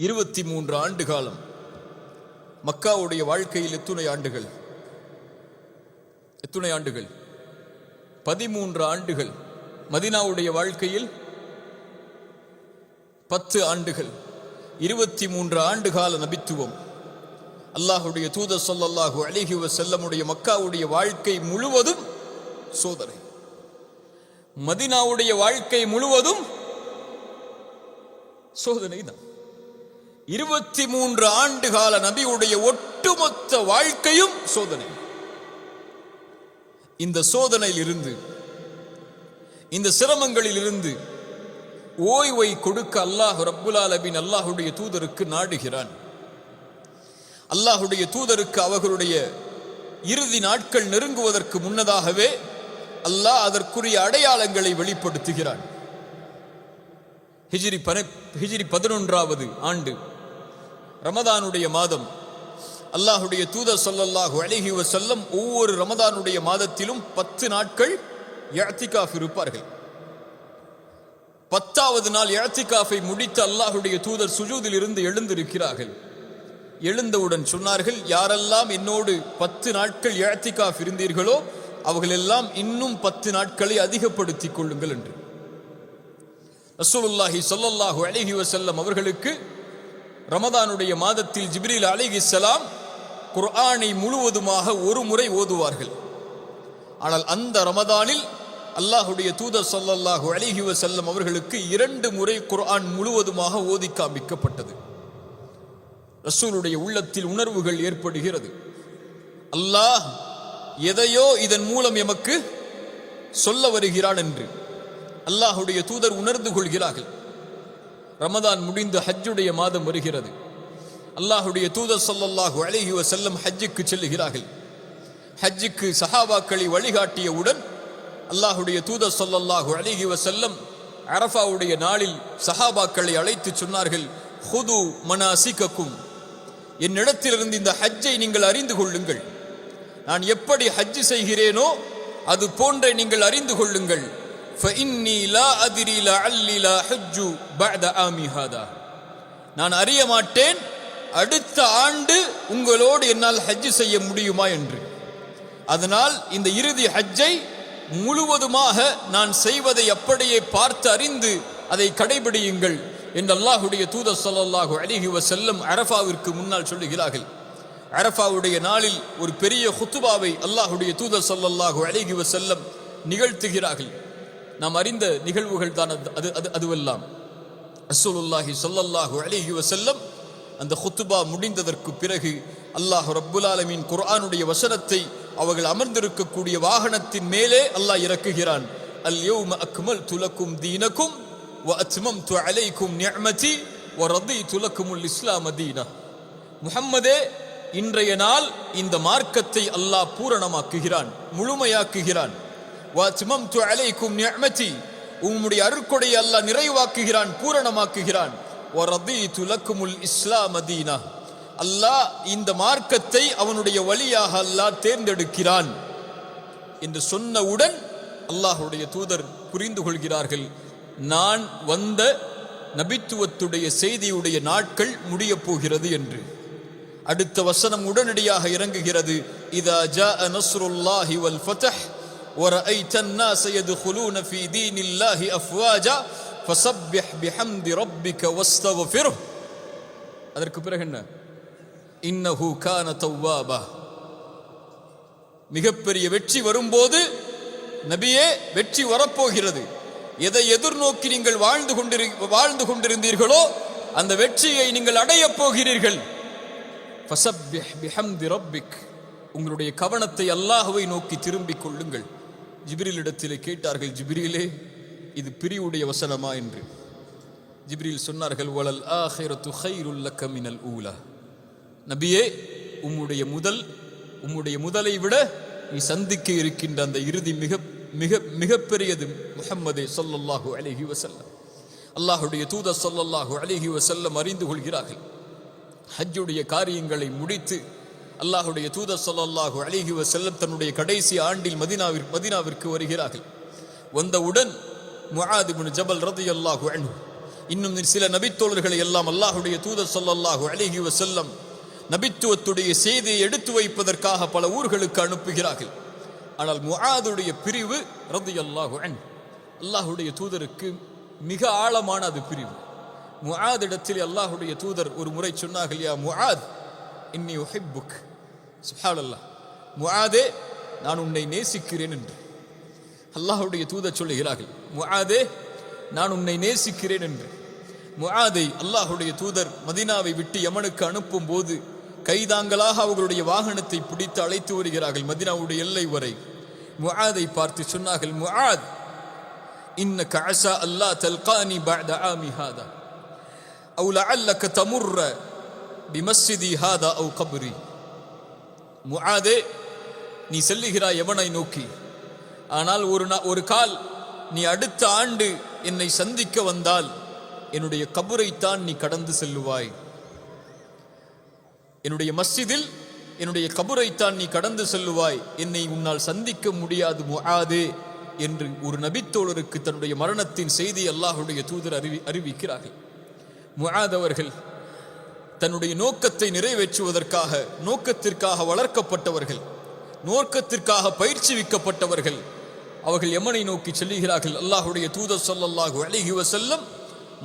23 ஆண்டு காலம் மக்காவுடைய வாழ்க்கையில் எத்துணை ஆண்டுகள் 13 ஆண்டுகள். மதீனாவுடைய வாழ்க்கையில் 10 ஆண்டுகள். 23 ஆண்டு கால நபித்துவம். அல்லாஹுடைய தூதர் ஸல்லல்லாஹு அலைஹி வஸல்லமுடைய மக்காவுடைய வாழ்க்கை முழுவதும் சோதனை. மதீனாவுடைய வாழ்க்கை முழுவதும் சோதனை தான். 23 ஆண்டு கால நபியுடைய ஒட்டுமொத்த வாழ்க்கையும் சோதனை. இந்த சோதனையில் இருந்து, இந்த சிரமங்களில் இருந்து ஓய்வை கொடுக்க அல்லாஹ் ரப்புல் ஆலமீன் அல்லாஹுடைய தூதருக்கு நாடுகிறான். அல்லாஹுடைய தூதருக்கு அவர்களுடைய இறுதி நாட்கள் நெருங்குவதற்கு முன்னதாகவே அல்லாஹ் அதற்குரிய அடையாளங்களை வெளிப்படுத்துகிறான். ஹிஜ்ரி 11வது ஆண்டு ரமதானுடைய மாதம். அல்லாஹுடைய தூதர் ஸல்லல்லாஹு அலைஹி வஸல்லம் ஒவ்வொரு ரமதானுடைய மாதத்திலும் 10 நாட்கள் இஅ்திகாஃப் இருப்பார்கள். 10வது நாள் இஅ்திகாஃபை முடித்து அல்லாஹுடைய தூதர் சுஜூதில் இருந்து எழுந்திருக்கிறார்கள். எழுந்தவுடன் சொன்னார்கள், யாரெல்லாம் என்னோடு 10 நாட்கள் இஅ்திகாஃப் இருந்தீர்களோ அவர்கள் எல்லாம் இன்னும் 10 நாட்களை அதிகப்படுத்திக் கொள்ளுங்கள் என்று. ரசூலுல்லாஹி ஸல்லல்லாஹு அலைஹி வஸல்லம் அவர்களுக்கு ரமதானுடைய மாதத்தில் ஜிப்ரீல் அலைஹிஸ்ஸலாம் குர்ஆனை முழுவதுமாக ஒரு முறை ஓதுவார்கள். ஆனால் அந்த ரமதானில் அல்லாஹுடைய தூதர் ஸல்லல்லாஹு அலைஹி வஸல்லம் அவர்களுக்கு 2 முறை குர்ஆன் முழுவதுமாக ஓதி காண்பிக்கப்பட்டது. ரசூலுடைய உள்ளத்தில் உணர்வுகள் ஏற்படுகிறது. அல்லாஹ் எதையோ இதன் மூலம் எமக்கு சொல்ல வருகிறான் என்று அல்லாஹுடைய தூதர் உணர்ந்து கொள்கிறார்கள். ரமதான் முடிந்து ஹஜ்ஜுடைய மாதம் வருகிறது. அல்லாஹுடைய தூதர் ஸல்லல்லாஹு அலைஹி வஸல்லம் ஹஜ்ஜுக்கு செல்லுகிறார்கள். ஹஜ்ஜுக்கு சஹாபாக்களை வழிகாட்டியவுடன் அல்லாஹுடைய தூதர் ஸல்லல்லாஹு அலைஹி வஸல்லம் அரஃபாவுடைய நாளில் சஹாபாக்களை அழைத்து சொன்னார்கள், ஹுது மனாசிகக்கும், என்னிடத்திலிருந்து இந்த ஹஜ்ஜை நீங்கள் அறிந்து கொள்ளுங்கள். நான் எப்படி ஹஜ் செய்கிறேனோ அது போன்றே நீங்கள் அறிந்து கொள்ளுங்கள். فإني لا أدري لعلي لا حج بعد عامي هذا. நான் அறிய மாட்டேன் அடுத்த ஆண்டு உங்களோடு என்னால் ஹஜ் செய்ய முடியுமா என்று. அதனால் இந்த இறுதி ஹஜ்ஜை முழுவதுமாக நான் செய்வதை அப்படியே பார்த்து அறிந்து அதை கடைபிடியுங்கள் என்று அல்லாஹுடைய தூதர் ஸல்லல்லாஹு அலைஹி வஸல்லம் அரஃபாவிற்கு முன்னால் சொல்லுகிறார்கள். அரஃபாவுடைய நாளில் ஒரு பெரிய குத்துபாவை அல்லாஹுடைய தூதர் ஸல்லல்லாஹு அலைஹி வஸல்லம் நிகழ்த்துகிறார்கள். நாம் அறிந்த நிகழ்வுகள் தான் அதுவெல்லாம். ரசூலுல்லாஹி ஸல்லல்லாஹு அலைஹி வஸல்லம் அந்த குத்துபா முடிந்ததற்கு பிறகு அல்லாஹ் ரப்புல் ஆலமீன் குர்ஆனுடைய வசனத்தை அவர்கள் அமர்ந்திருக்கக்கூடிய வாகனத்தின் மேலே அல்லாஹ் இறக்குகிறான். அல் யௌம அக்மல்து லக்கும் தீனக்கும் வ அத்மம்து அலைக்கும் நிஅமதி வ ரதீது லக்குமுல் இஸ்லாம தீனா. முஹம்மதே, இன்றைய நாள் இந்த மார்க்கத்தை அல்லாஹ் பூரணமாக்குகிறான், முழுமையாக்குகிறான். வஅத்மம்து அலைக்கும் நிஅமதி, உம்முடைய அருட்கொடையை அல்லாஹ் நிறைவாக்குகிறான், பூரணமாக்குகிறான். வரதீது லக்குமுல் இஸ்லாம தீனா, அல்லாஹ் இந்த மார்க்கத்தை அவனுடைய வழியாக அல்லாஹ் தேர்ந்தெடுக்கிறான் என்று சொன்னவுடன் அல்லாஹுடைய தூதர் புரிந்து கொள்கிறார்கள், நான் வந்த நபித்துவத்துடைய செய்தியுடைய நாட்கள் முடிய போகிறது என்று. அடுத்த வசனம் உடனடியாக இறங்குகிறது. இதா ஜாஅ நஸ்ருல்லாஹி வல் ஃபத்ஹ் وَرَأَيْتَ النَّاسَ يَدْخُلُونَ فِي دِينِ اللَّهِ أَفْوَاجًا فَسَبِّحْ بِحَمْدِ رَبِّكَ وَاسْتَغْفِرْهُ. அதற்கு பிறகு என்ன? இன்னஹு கான தவ்வாபா. மிகப்பெரிய வெற்றி வரும்போது நபியே, வெற்றி வரப்போகிறது. எதை எதிர்நோக்கி நீங்கள் வாழ்ந்து கொண்டிருந்தீர்களோ அந்த வெற்றியை நீங்கள் அடையப் போகிறீர்கள். ஃபஸப்பிஹ் பிஹம்தி ரப்பிக், உங்களுடைய கவனத்தை அல்லாஹ்வை நோக்கி திரும்பிக் கொள்ளுங்கள். ஜிப்ரீல் இடத்திலே கேட்டார்கள், ஜிப்ரீலே, இது பிரிவுடைய வசனமா என்று. ஜிப்ரீல் சொன்னார்கள், வலல் ஆஹிரத்து கைருல் லக்க மினல் ஊலா. நபியே, உம்முடைய முதலை விட நீ சந்திக்க இருக்கின்ற அந்த இறுதி மிக மிக மிகப்பெரியது. முஹம்மதே ஸல்லல்லாஹு அலைஹி வஸல்லம், அல்லாஹுடைய தூதர் ஸல்லல்லாஹு அலைஹி வஸல்லம் அறிந்து கொள்கிறார்கள். ஹஜ்ஜுடைய காரியங்களை முடித்து அல்லாஹுடைய தூதர் ஸல்லல்லாஹு அலைஹி வஸல்லம் தன்னுடைய கடைசி ஆண்டில் மதீனாவிற்கு வருகிறார்கள். வந்தவுடன் முஆத் இப்னு ஜபல் ரலியல்லாஹு அன்ஹு இன்னும் சில நபித்தோழர்களை எல்லாம் அல்லாஹுடைய தூதர் ஸல்லல்லாஹு அலைஹி வஸல்லம் நபித்துவத்துடைய செய்தியை எடுத்து வைப்பதற்காக பல ஊர்களுக்கு அனுப்புகிறார்கள். ஆனால் முஆதுடைய பிரிவு ரலியல்லாஹு அன்ஹு அல்லாஹுடைய தூதருக்கு மிக ஆழமான அது பிரிவு. முஆதிடத்தில் அல்லாஹுடைய தூதர் ஒரு முறை சொன்னார்கள், யா முஆத் இன்னி உஹிப்புக். சுப்ஹானல்லாஹ், முஆதே நான் உன்னை நேசிக்கிறேன் என்று அல்லாஹுடைய தூதர் சொல்லுகிறார்கள். முஆதே நான் உன்னை நேசிக்கிறேன் என்று. முஆதை அல்லாஹுடைய தூதர் மதீனாவை விட்டு யமனுக்கு அனுப்பும் போது கைதாங்களாக அவர்களுடைய வாகனத்தை பிடித்து அழைத்து வருகிறார்கள் மதீனாவுடைய எல்லை வரை. முஆதை பார்த்து சொன்னார்கள், முஆத் இன்னக அஸா அல்லா தல்கானி பஅத ஆமி ஹாதா அவு லஅல்லக தமுர்ர பிமஸ்ஜிதி ஹாதா அவு கப்ரி. முஆதே, நீ செல்லுகிறாய் யமனை நோக்கி, ஆனால் ஒரு கால் நீ அடுத்த ஆண்டு என்னை சந்திக்க வந்தால் என்னுடைய கபரைத்தான் நீ கடந்து செல்லுவாய். என்னுடைய மஸ்ஜிதில் என்னுடைய கபரைத்தான் நீ கடந்து செல்லுவாய், என்னை உன்னால் சந்திக்க முடியாது முஆதே என்று ஒரு நபித்தோழருக்கு தன்னுடைய மரணத்தின் செய்தி அல்லாஹுடைய தூதர் அறிவிக்கிறார்கள். முஆத் அவர்கள் தன்னுடைய நோக்கத்தை நிறைவேற்றுவதற்காக, நோக்கத்திற்காக வளர்க்கப்பட்டவர்கள், நோக்கத்திற்காக பயிற்சிவிக்கப்பட்டவர்கள். அவர்கள் யமனை நோக்கி செல்லுகிறார்கள். அல்லாஹுடைய தூதர் ஸல்லல்லாஹு அலைஹி வஸல்லம்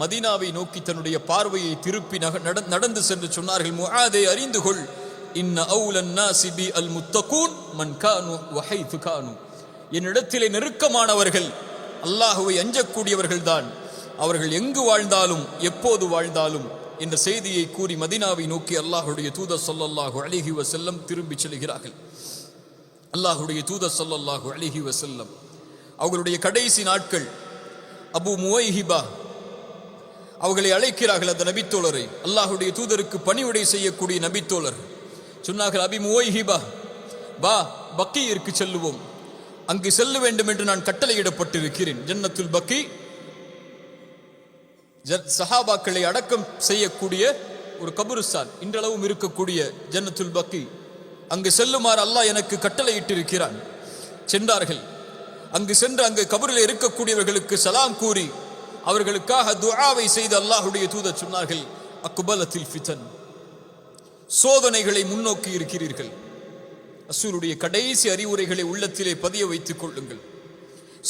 மதீனாவை நோக்கி தன்னுடைய பார்வையை திருப்பி நடந்து சென்று சொன்னார்கள், முஆதே அறிந்து கொள், இன்ன அவுலன் நாஸி பி அல் முத்தகூன் மன் கானு வஹைது கானு. என்னிடத்திலே நெருக்கமானவர்கள் அல்லாஹுவை அஞ்சக்கூடியவர்கள் தான், அவர்கள் எங்கு வாழ்ந்தாலும் எப்போது வாழ்ந்தாலும் என்ற செய்தியை கூறி மதீனாவை நோக்கி அல்லாஹுடைய தூதர் ஸல்லல்லாஹு அலைஹி வஸல்லம் திரும்பி செல்கிறார்கள். அல்லாஹுடைய தூதர் ஸல்லல்லாஹு அலைஹி வஸல்லம் அவர்களுடைய கடைசி நாட்கள் அபு முவைஹிபா அவர்களை அழைக்கிறார்கள். அந்த நபித்தோழரை, அல்லாஹுடைய தூதருக்கு பணிவிடை செய்யக்கூடிய நபித்தோழர் சொன்னார்கள், அபி முவைஹிபா வா, பக்கீயிற்கு செல்லுவோம், அங்கு செல்ல வேண்டும் என்று நான் கட்டளையிடப்பட்டிருக்கிறேன். ஜன்னத்துல் பக்கி சஹாபாக்களை அடக்கம் செய்யக்கூடிய ஒரு கபருஸ்தான், இன்றளவும் இருக்கக்கூடிய ஜன்னத்துல் பக்கி, அங்கு செல்லுமாறு அல்லாஹ் எனக்கு கட்டளையிட்டிருக்கிறான். சென்றார்கள். அங்கு சென்று அங்கு கபரில் இருக்கக்கூடியவர்களுக்கு சலாம் கூறி அவர்களுக்காக துஆவை செய்து அல்லாஹுடைய தூதர் சொன்னார்கள், அக்பலத்தில் ஃபிதன், சோதனைகளை முன்னோக்கி இருக்கிறீர்கள். ரசூலுடைய கடைசி அறிவுரைகளை உள்ளத்திலே பதிய வைத்துக் கொள்ளுங்கள்.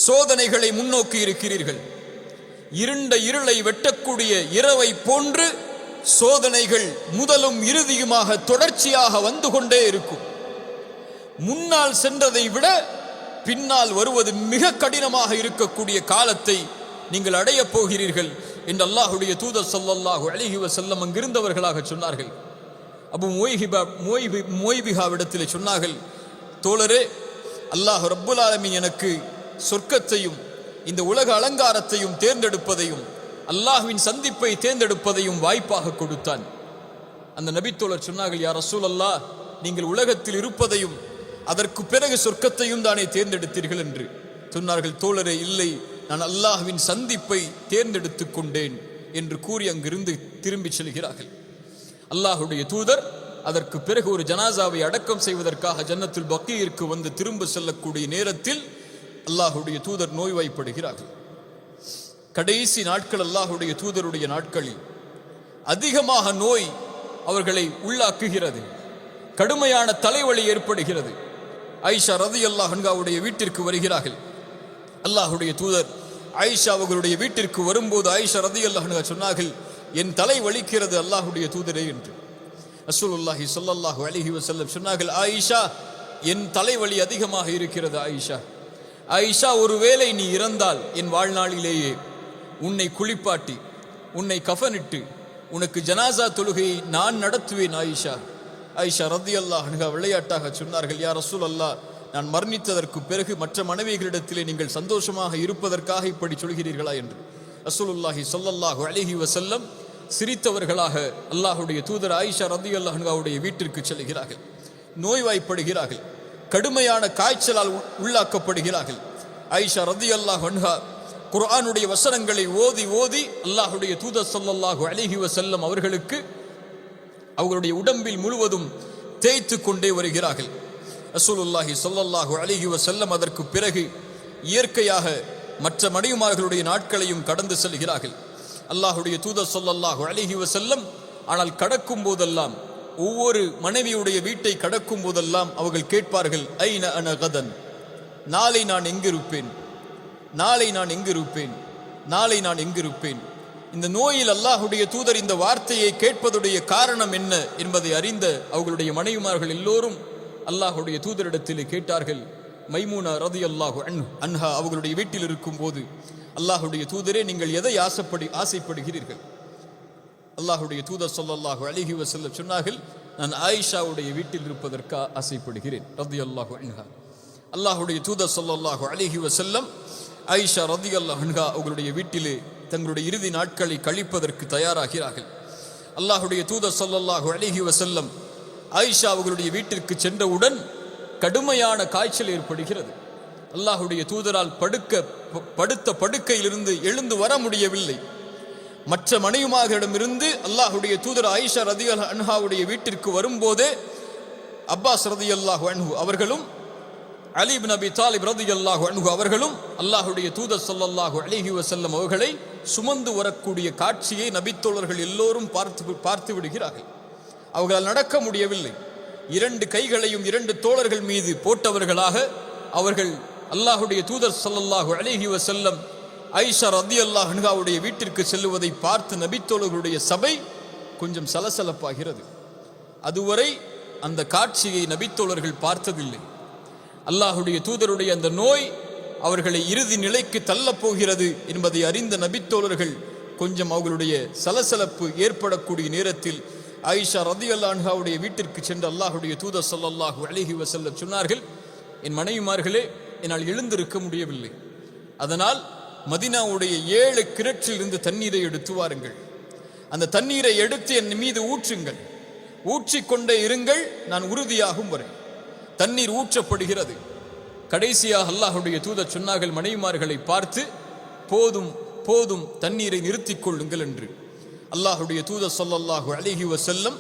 சோதனைகளை முன்னோக்கி இருக்கிறீர்கள். இருண்ட இருளை வெட்டக்கூடிய இரவை போன்று சோதனைகள் முதலும் இறுதியுமாக தொடர்ச்சியாக வந்து கொண்டே இருக்கும். முன்னால் சென்றதை விட பின்னால் வருவது மிக கடினமாக இருக்கக்கூடிய காலத்தை நீங்கள் அடையப் போகிறீர்கள் என்று அல்லாஹுடைய தூதர் ஸல்லல்லாஹு அலைஹி வஸல்லம் அங்கிருந்தவர்களாக சொன்னார்கள். அபு முவைபிகாவிடத்திலே சொன்னார்கள், தோழரே, அல்லாஹ் ரப்புல் ஆலமீன் எனக்கு சொர்க்கத்தையும் இந்த உலக அலங்காரத்தையும் தேர்ந்தெடுப்பதையும் அல்லாஹ்வின் சந்திப்பை தேர்ந்தெடுப்பதையும் வாய்ப்பாக கொடுத்தான். அந்த நபித்தோழர் சொன்னார்கள், யா ரசூலல்லாஹ், நீங்கள் உலகத்தில் இருப்பதையும் அதற்கு பிறகு சொர்க்கத்தையும் தானே தேர்ந்தெடுத்தீர்கள் என்று சொன்னார்கள். தோழரே, இல்லை, நான் அல்லாஹ்வின் சந்திப்பை தேர்ந்தெடுத்துக் கொண்டேன் என்று கூறி அங்கிருந்து திரும்பி செல்கிறார்கள். அல்லாஹுடைய தூதர் அதற்கு பிறகு ஒரு ஜனாசாவை அடக்கம் செய்வதற்காக ஜன்னத்துல் பக்கீயிற்கு வந்து திரும்ப செல்லக்கூடிய நேரத்தில் அல்லாஹுடைய தூதர் நோய்வாய்ப்படுகிறார்கள். கடைசி நாட்கள் அல்லாஹுடைய தூதருடைய நாட்களில் அதிகமாக நோய் அவர்களை உள்ளாக்குகிறது. கடுமையான தலைவலி ஏற்படுகிறது. ஆயிஷா ரலியல்லாஹு அன்ஹாவுடைய வீட்டிற்கு வருகிறார்கள். அல்லாஹுடைய தூதர் ஆயிஷா அவர்களுடைய வீட்டிற்கு வரும்போது ஆயிஷா ரலியல்லாஹு அன்ஹா சொன்னார்கள், என் தலை வலிக்கிறது அல்லாஹுடைய தூதரே என்று. ரசூலுல்லாஹி ஸல்லல்லாஹு அலைஹி வஸல்லம் சொன்னார்கள், ஆயிஷா, என் தலைவலி அதிகமாக இருக்கிறது. ஆயிஷா, ஆயிஷா, ஒருவேளை நீ இறந்தால் என் வாழ்நாளிலேயே உன்னை குளிப்பாட்டி உன்னை கஃனிட்டு உனக்கு ஜனாசா தொழுகையை நான் நடத்துவேன். ஆயிஷா ஆயிஷா ரலியல்லாஹு அன்ஹா விளையாட்டாக சொன்னார்கள், யா ரசூலல்லாஹ், நான் மரணித்ததற்கு பிறகு மற்ற மனைவிகளிடத்திலே நீங்கள் சந்தோஷமாக இருப்பதற்காக இப்படி சொல்கிறீர்களா என்று. ரசூலுல்லாஹி ஸல்லல்லாஹு அலைஹி வஸல்லம் சிரித்தவர்களாக அல்லாஹுடைய தூதர் ஆயிஷா ரலியல்லாஹு அன்ஹாவுடைய வீட்டிற்கு செல்கிறார்கள். நோய்வாய்ப்படுகிறார்கள். கடுமையான காய்ச்சலால் உள்ளாக்கப்படுகிறார்கள். ஆயிஷா ரலியல்லாஹு அன்ஹா குர்ஆனுடைய வசனங்களை ஓதி ஓதி அல்லாஹுடைய தூதர் ஸல்லல்லாஹு அலைஹி வஸல்லம் அவர்களுக்கு அவர்களுடைய உடம்பில் முழுவதும் தேய்த்து கொண்டே வருகிறார்கள். ரசூலுல்லாஹி ஸல்லல்லாஹு அலைஹி வஸல்லம் அதற்கு பிறகு இயற்கையாக மற்ற மனைவிமார்களுடைய நாட்களையும் கடந்து செல்கிறார்கள். அல்லாஹுடைய தூதர் ஸல்லல்லாஹு அலைஹி வஸல்லம் ஆனால் கடக்கும் போதெல்லாம், ஒவ்வொரு மனைவியுடைய வீட்டை கடக்கும் போதெல்லாம் அவர்கள் கேட்பார்கள், ஐன அன கதன், நாளை நான் எங்கிருப்பேன், நாளை நான் எங்கிருப்பேன், நாளை நான் எங்கிருப்பேன். இந்த நோயில் அல்லாஹுடைய தூதர் இந்த வார்த்தையை கேட்பதுடைய காரணம் என்ன என்பதை அறிந்த அவர்களுடைய மனைவிமார்கள் எல்லோரும் அல்லாஹுடைய தூதரிடத்தில் கேட்டார்கள். மைமூனா ரலியல்லாஹு அன்ஹா அவர்களுடைய வீட்டில் இருக்கும் போது, அல்லாஹுடைய தூதரே, நீங்கள் எதை ஆசைப்படுகிறீர்கள்? அல்லாஹுடைய தூதர் ஸல்லல்லாஹு அலைஹி வஸல்லம் சொன்னார்கள், நான் ஆயிஷாவுடைய வீட்டில் இருப்பதற்கு ஆசைப்படுகிறேன் ரலியல்லாஹு அன்ஹா. அல்லாஹுடைய தூதர் ஸல்லல்லாஹு அலைஹி வஸல்லம் ஆயிஷா ரலியல்லாஹு அன்ஹா அவர்களுடைய வீட்டிலே தங்களுடைய இறுதி நாட்களை கழிப்பதற்கு தயாராகிறார்கள். அல்லாஹுடைய தூதர் ஸல்லல்லாஹு அலைஹி வஸல்லம் ஆயிஷா அவர்களுடைய வீட்டிற்கு சென்றவுடன் கடுமையான காய்ச்சல் ஏற்படுகிறது. அல்லாஹுடைய தூதரால் படுத்த படுக்கையிலிருந்து எழுந்து வர முடியவில்லை. மற்ற மனைவிமார்களிடமிருந்து அல்லாஹுடைய தூதர் ஆயிஷா ரலியல்லாஹு அன்ஹாவுடைய வீட்டிற்கு வரும்போதே அப்பாஸ் ரலியல்லாஹு அன்ஹு அவர்களும் அலி இப்னு அபி தாலிப் ரலியல்லாஹு அன்ஹு அவர்களும் அல்லாஹுடைய தூதர் ஸல்லல்லாஹு அலைஹி வஸல்லம் அவர்களை சுமந்து வரக்கூடிய காட்சியை நபித்தோழர்கள் எல்லோரும் பார்த்து விடுகிறார்கள். அவர்களால் நடக்க முடியவில்லை. 2 கைகளையும் 2 தோழர்கள் மீது போட்டவர்களாக அவர்கள் அல்லாஹுடைய தூதர் ஸல்லல்லாஹு அலைஹி வஸல்லம் ஆயிஷா ரலியல்லாஹு அன்ஹாவுடைய வீட்டிற்கு செல்லுவதை பார்த்து நபித்தோழர்களுடைய சபை கொஞ்சம் சலசலப்பாகிறது. அதுவரை அந்த காட்சியை நபித்தோழர்கள் பார்த்ததில்லை. அல்லாஹுடைய தூதருடைய அந்த நோய் அவர்களை இறுதி நிலைக்கு தள்ளப் போகிறது என்பதை அறிந்த நபித்தோழர்கள் கொஞ்சம் அவர்களுடைய சலசலப்பு ஏற்படக்கூடிய நேரத்தில் ஆயிஷா ரலியல்லாஹு அன்ஹாவுடைய வீட்டிற்கு சென்று அல்லாஹுடைய தூதர் ஸல்லல்லாஹு அலைஹி வஸல்லம் சொன்னார்கள், என் மனைவிமார்களே, என்னால் எழுந்திருக்க முடியவில்லை. அதனால் மதீனாவுடைய 7 கிணற்றில் இருந்து தண்ணீரை எடுத்து வாருங்கள். அந்த தண்ணீரை எடுத்து என் மீது ஊற்றுங்கள். ஊற்றிக்கொண்டே இருங்கள், நான் உறுதியாகும் வரை. தண்ணீர் ஊற்றப்படுகிறது. கடைசியாக அல்லாஹுடைய தூதர் சொன்னார்கள் மனைவிமார்களை பார்த்து, போதும் போதும், தண்ணீரை நிறுத்திக் கொள்ளுங்கள் என்று. அல்லாஹுடைய தூதர் ஸல்லல்லாஹு அலைஹி வஸல்லம்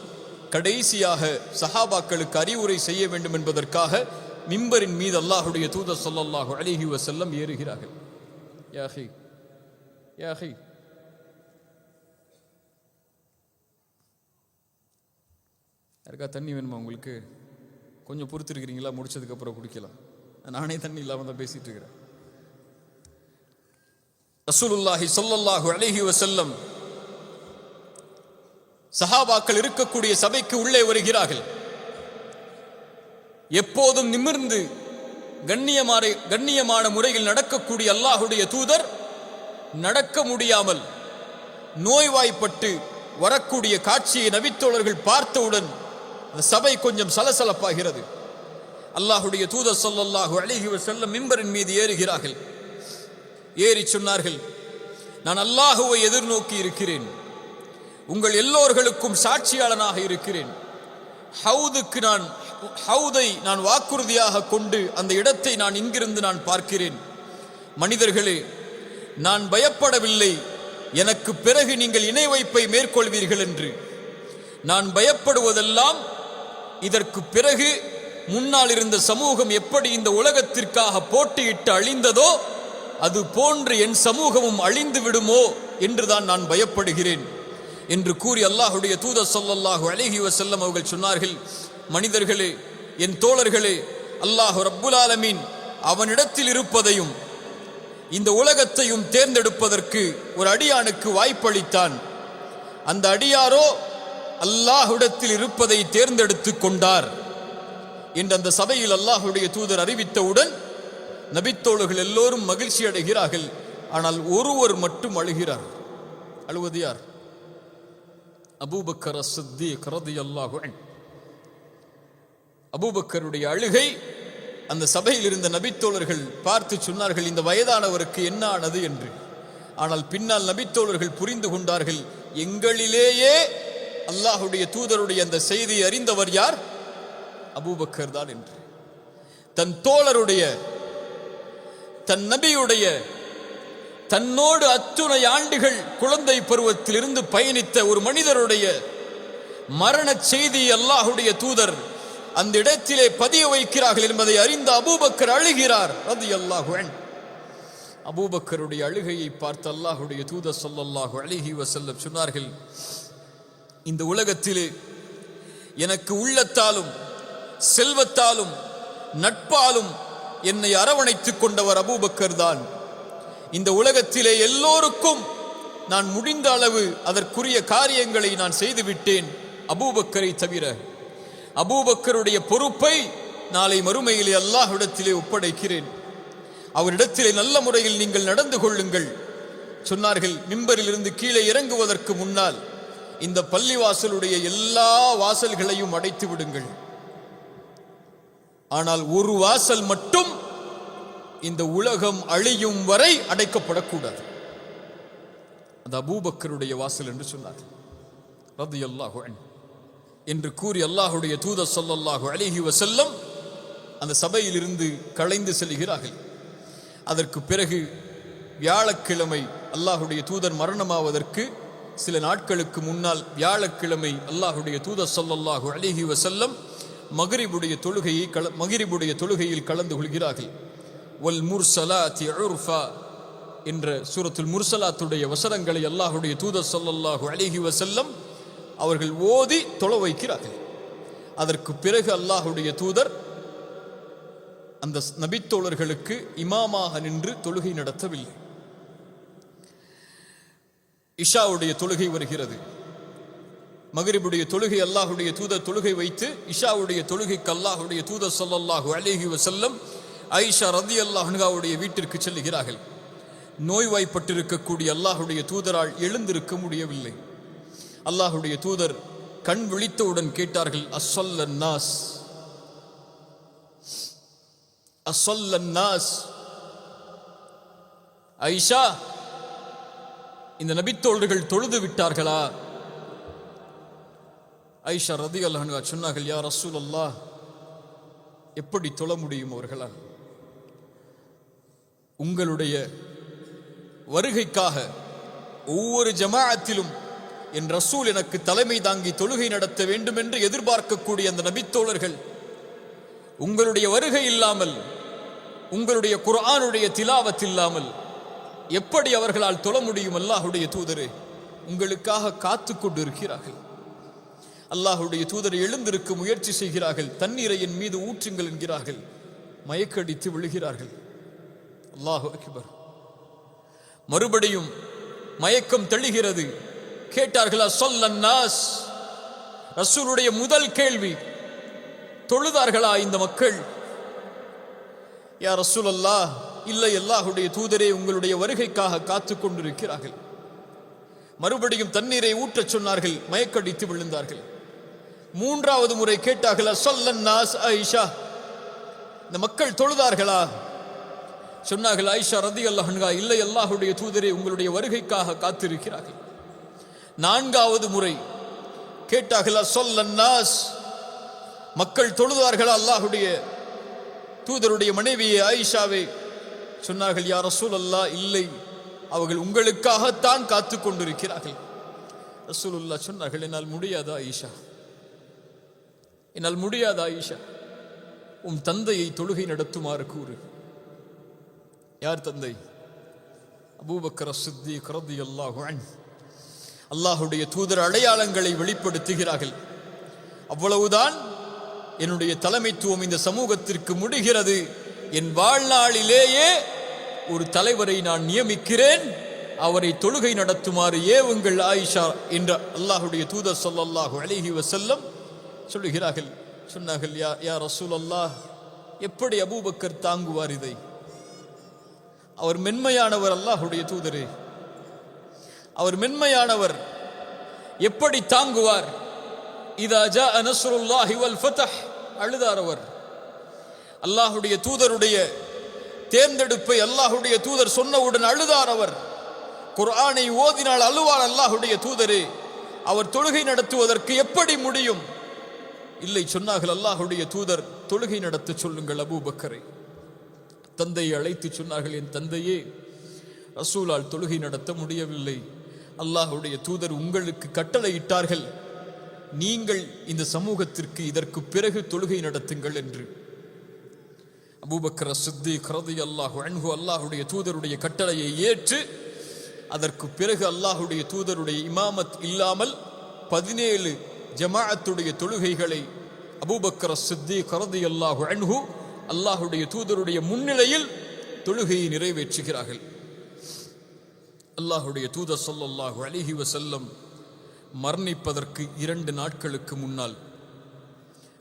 கடைசியாக சஹாபாக்களுக்கு அறிவுரை செய்ய வேண்டும் என்பதற்காக மிம்பரின் மீது அல்லாஹுடைய தூதர் ஸல்லல்லாஹு அலைஹி வஸல்லம் ஏறுகிறார்கள். யா அஹி, யா அஹி, யாருக்கா தண்ணி வேணுமா உங்களுக்கு? கொஞ்சம் பொறுத்திருக்கிறீங்களா? முடிச்சதுக்கு அப்புறம் குடிக்கலாம். நானே தண்ணி இல்லாமல் தான் பேசிட்டு இருக்கிறேன். ரசூலுல்லாஹி ஸல்லல்லாஹு அலைஹி வஸல்லம் சஹாபாக்கள் இருக்கக்கூடிய சபைக்கு உள்ளே வருகிறார்கள். எப்போதும் நிமிர்ந்து கண்ணியமான முறையில் நடக்கக்கூடிய அல்லாஹுடைய தூதர் நடக்க முடியாமல் நோய்வாய்ப்பட்டு வரக்கூடிய காட்சியை நபித்தோழர்கள் பார்த்தவுடன் அந்த சபை கொஞ்சம் சலசலப்பாகிறது. அல்லாஹுடைய தூதர் ஸல்லல்லாஹு அலைஹி வஸல்லம் மிம்பரின் மீது ஏறுகிறார்கள். ஏறி சொன்னார்கள், நான் அல்லாஹுவை எதிர்நோக்கி இருக்கிறேன், உங்கள் எல்லோர்களுக்கும் சாட்சியாளனாக இருக்கிறேன். ஹவுதை நான் வாக்குறுதியாக கொண்டு அந்த இடத்தை நான் இங்கிருந்து நான் பார்க்கிறேன். மனிதர்களே, நான் பயப்படவில்லை எனக்கு பிறகு நீங்கள் இணை வைப்பை மேற்கொள்வீர்கள் என்று. நான் பயப்படுவதெல்லாம் இதற்கு பிறகு முன்னால் இருந்த சமூகம் எப்படி இந்த உலகத்திற்காக போட்டியிட்டு அழிந்ததோ அது போன்று என் சமூகமும் அழிந்து விடுமோ என்றுதான் நான் பயப்படுகிறேன் என்று கூறி அல்லாஹுடைய தூதர் ஸல்லல்லாஹு அலைஹி வஸல்லம் அவர்கள் சொன்னார்கள், மனிதர்களே, என் தோழர்களே, அல்லாஹ் ரப்புல் ஆலமீன் அவனிடத்தில் இருப்பதையும் இந்த உலகத்தையும் தேர்ந்தெடுப்பதற்கு ஒரு அடியானுக்கு வாய்ப்பளித்தான். அந்த அடியாரோ அல்லாஹ்விடத்தில் இருப்பதை தேர்ந்தெடுத்து கொண்டார் என்று அந்த சபையில் அல்லாஹுடைய தூதர் அறிவித்தவுடன் நபித்தோழர்கள் எல்லோரும் மகிழ்ச்சி அடைகிறார்கள். ஆனால் ஒருவர் மட்டும் அழுகிறார். அழுவது யார்? அபூபக்கர் அஸ்-சித்தீக் ரலியல்லாஹு அன்ஹு. அபூபக்கருடைய அழுகை அந்த சபையில் இருந்த நபித்தோழர்கள் பார்த்து சொன்னார்கள், இந்த வயதானவருக்கு என்ன ஆனது என்று. ஆனால் பின்னால் நபித்தோழர்கள் புரிந்து கொண்டார்கள், எங்களிலேயே அல்லாஹுடைய தூதருடைய அந்த செய்தியை அறிந்தவர் யார்? அபூபக்கர் தான் என்று. தன் தோழருடைய, தன் நபியுடைய, தன்னோடு அத்துணை ஆண்டுகள் குழந்தை பருவத்தில் இருந்து பயணித்த ஒரு மனிதருடைய மரண செய்தி அல்லாஹுடைய தூதர் அந்த இடத்திலே பதிய வைக்கிறார்கள் என்பதை அறிந்த அபூபக்கர் அழுகிறார் ரலியல்லாஹு அன்ஹு. அபூபக்கருடைய அழுகையை பார்த்து அல்லாஹுடைய தூதர் ஸல்லல்லாஹு அலைஹி வஸல்லம் சொன்னார்கள், இந்த உலகத்திலே எனக்கு உள்ளத்தாலும் செல்வத்தாலும் நட்பாலும் என்னை அரவணைத்துக் கொண்டவர் அபூபக்கர் தான். இந்த உலகத்திலே எல்லோருக்கும் நான் முடிந்த அளவு அதற்குரிய காரியங்களை நான் செய்துவிட்டேன், அபூபக்கரை தவிர. அபூபக்கருடைய பொறுப்பை நாளை மறுமையிலே அல்லாஹ்விடத்திலே ஒப்படைக்கிறேன். அவரிடத்திலே நல்ல முறையில் நீங்கள் நடந்து கொள்ளுங்கள் சொன்னார்கள். மிம்பரில் இருந்து கீழே இறங்குவதற்கு முன்னால் இந்த பள்ளிவாசலுடைய எல்லா வாசல்களையும் அடைத்து விடுங்கள். ஆனால் ஒரு வாசல் மட்டும் இந்த உலகம் அழியும் வரை அடைக்கப்படக்கூடாது. அது அபூபக்கருடைய வாசல் என்று சொன்னார்கள் ரலியல்லாஹு அன்ஹு என்று கூறி அல்லாஹுடைய தூதர் ஸல்லல்லாஹு அலைஹி வஸல்லம் அந்த சபையில் இருந்து கலைந்து செல்கிறார்கள். அதற்கு பிறகு வியாழக்கிழமை அல்லாஹுடைய தூதர் மரணமாவதற்கு சில நாட்களுக்கு முன்னால் வியாழக்கிழமை அல்லாஹுடைய தூதர் ஸல்லல்லாஹு அலைஹி வஸல்லம் மக்ரிபுடைய தொழுகையில் கலந்து கொள்கிறார்கள். வல் முர்சலாத்தி உர்ஃபா என்ற சூரத்துல் முர்சலாத்துடைய வசனங்களை அல்லாஹுடைய தூதர் ஸல்லல்லாஹு அலைஹி வஸல்லம் அவர்கள் ஓதி தொழ வைக்கிறார்கள். அதற்கு பிறகு அல்லாஹுடைய தூதர் அந்த நபித்தோழர்களுக்கு இமாமாக நின்று தொழுகை நடத்தவில்லை. இஷாவுடைய தொழுகை வருகிறது. மக்ரிபுடைய தொழுகை அல்லாஹுடைய தூதர் தொழுகை வைத்து இஷாவுடைய தொழுகைக்கு அல்லாஹுடைய தூதர் ஸல்லல்லாஹு அலைஹி வஸல்லம் ஆயிஷா ரலியல்லாஹு அன்ஹாவுடைய வீட்டிற்கு செல்லுகிறார்கள். நோய்வாய்ப்பட்டிருக்கக்கூடிய அல்லாஹுடைய தூதரால் எழுந்திருக்க முடியவில்லை. அல்லாஹுடைய தூதர் கண் விழித்தவுடன் கேட்டார்கள், அஸ்ஸல்லன் நாஸ் அஸ்ஸல்லன் நாஸ். ஆயிஷா, இந்த நபித்தோழர்கள் தொழுது விட்டார்களா? ஆயிஷா ரலியல்லாஹு அன்ஹா சொன்னார்கள், யா ரசூலல்லாஹ், எப்படி தொழ முடியும் அவர்களால்? உங்களுடைய வருகைக்காக ஒவ்வொரு ஜமாஅத்திலும் என் ரசூல் எனக்கு தலைமை தாங்கி தொழுகை நடத்த வேண்டும் என்று எதிர்பார்க்கக்கூடிய அந்த நபித்தோழர்கள் உங்களுடைய வருகை இல்லாமல், உங்களுடைய குர்ஆனுடைய திலாவத் இல்லாமல் எப்படி அவர்களால் தொழ முடியும்? அல்லாஹுடைய தூதரே, உங்களுக்காக காத்து கொண்டிருக்கிறார்கள். அல்லாஹுடைய தூதர் எழுந்திருக்க முயற்சி செய்கிறார்கள். தண்ணீரை என் மீது ஊற்றுங்கள் என்கிறார்கள். மயக்கடித்து விழுகிறார்கள். அல்லாஹு அக்பர். மறுபடியும் மயக்கம் தெளிகிறது. கேட்டார்கள், அஸ்ஸல்லன் நாஸ். ரசூலுடைய முதல் கேள்வி, தொழுதார்களா இந்த மக்கள்? யா ரசூலல்லாஹ், இல்லை அல்லாஹுடைய தூதரே, உங்களுடைய வருகைக்காக காத்து கொண்டிருக்கிறார்கள். மறுபடியும் தண்ணீரை ஊற்றச் சொன்னார்கள். மயக்கடித்து விழுந்தார்கள். மூன்றாவது முறை கேட்டார்கள், அஸ்ஸல்லன் நாஸ் ஆயிஷா, இந்த மக்கள் தொழுதார்களா? சொன்னார்கள் ஆயிஷா ரலியல்லாஹு அன்ஹா, இல்லை அல்லாஹுடைய தூதரே, உங்களுடைய வருகைக்காக காத்திருக்கிறார்கள். நான்காவது முறை கேட்டார்கள், அஸ்ஸல்லன் நாஸ், மக்கள் தொழுதார்களா அல்லாஹுடைய தூதருடைய மனைவியே ஆயிஷாவே? சொன்னார்கள், யா ரசூலல்லாஹ், இல்லை, அவர்கள் உங்களுக்காகத்தான் காத்து கொண்டிருக்கிறார்கள். ரசூலுல்லாஹ் சொன்னார்கள், என்னால் முடியாதா ஆயிஷா, என்னால் முடியாதா ஆயிஷா, உன் தந்தையை தொழுகை நடத்துமாறு கூறு. யார் தந்தை? அபூபக்கர் அஸ்-சித்தீக் ரலியல்லாஹு அன்ஹு. அல்லாஹுடைய தூதர் அடையாளங்களை வெளிப்படுத்துகிறார்கள். அவ்வளவுதான், என்னுடைய தலைமைத்துவம் இந்த சமூகத்திற்கு முடிகிறது. என் வாழ்நாளிலேயே ஒரு தலைவரை நான் நியமிக்கிறேன், அவரை தொழுகை நடத்துமாறு ஏவுங்கள் ஆயிஷா என்ற அல்லாஹுடைய தூதர் ஸல்லல்லாஹு அலைஹி வஸல்லம் சொல்லுகிறார்கள். சொன்னார்கள், யா ரசூலல்லாஹ், எப்படி அபூபக்கர் தாங்குவார் இதை? அவர் மென்மையானவர், அல்லாஹுடைய தூதரே, அவர் மென்மையானவர், எப்படி தாங்குவார்? இதா ஜாஅ நஸ்ருல்லாஹி வல் ஃபத்ஹ், அழுதார் அவர். அல்லாஹுடைய தூதருடைய தேர்ந்தெடுப்பை அல்லாஹுடைய தூதர் சொன்னவுடன் அழுதார் அவர். குர்ஆனை ஓதினால் அழுவார் அல்லாஹுடைய தூதரே, அவர் தொழுகை நடத்துவதற்கு எப்படி முடியும்? இல்லை சொன்னார்கள் அல்லாஹுடைய தூதர், தொழுகை நடத்த சொல்லுங்கள் அபூபக்கரை. தந்தையை அழைத்து சொன்னார்கள், என் தந்தையே, ரசூலால் தொழுகை நடத்த முடியவில்லை. அல்லாஹுடைய தூதர் உங்களுக்கு கட்டளையிட்டார்கள், நீங்கள் இந்த சமூகத்திற்கு இதற்கு பிறகு தொழுகை நடத்துங்கள் என்று. அபூபக்கர் சித்திக் ரலியல்லாஹு அன்ஹு அல்லாஹ்வுடைய தூதருடைய கட்டளையை ஏற்று அதற்கு பிறகு அல்லாஹ்வுடைய தூதருடைய இமாமத் இல்லாமல் 17 ஜமாஅத்துடைய தொழுகைகளை அபூபக்கர் சித்திக் ரலியல்லாஹு அன்ஹு அல்லாஹ்வுடைய தூதருடைய முன்னிலையில் தொழுகையை நிறைவேற்றுகிறார்கள். அல்லாஹ்வுடைய தூதர் ஸல்லல்லாஹு அலைஹி வஸல்லம் மரணிப்பதற்கு 2 நாட்களுக்கு முன்னால்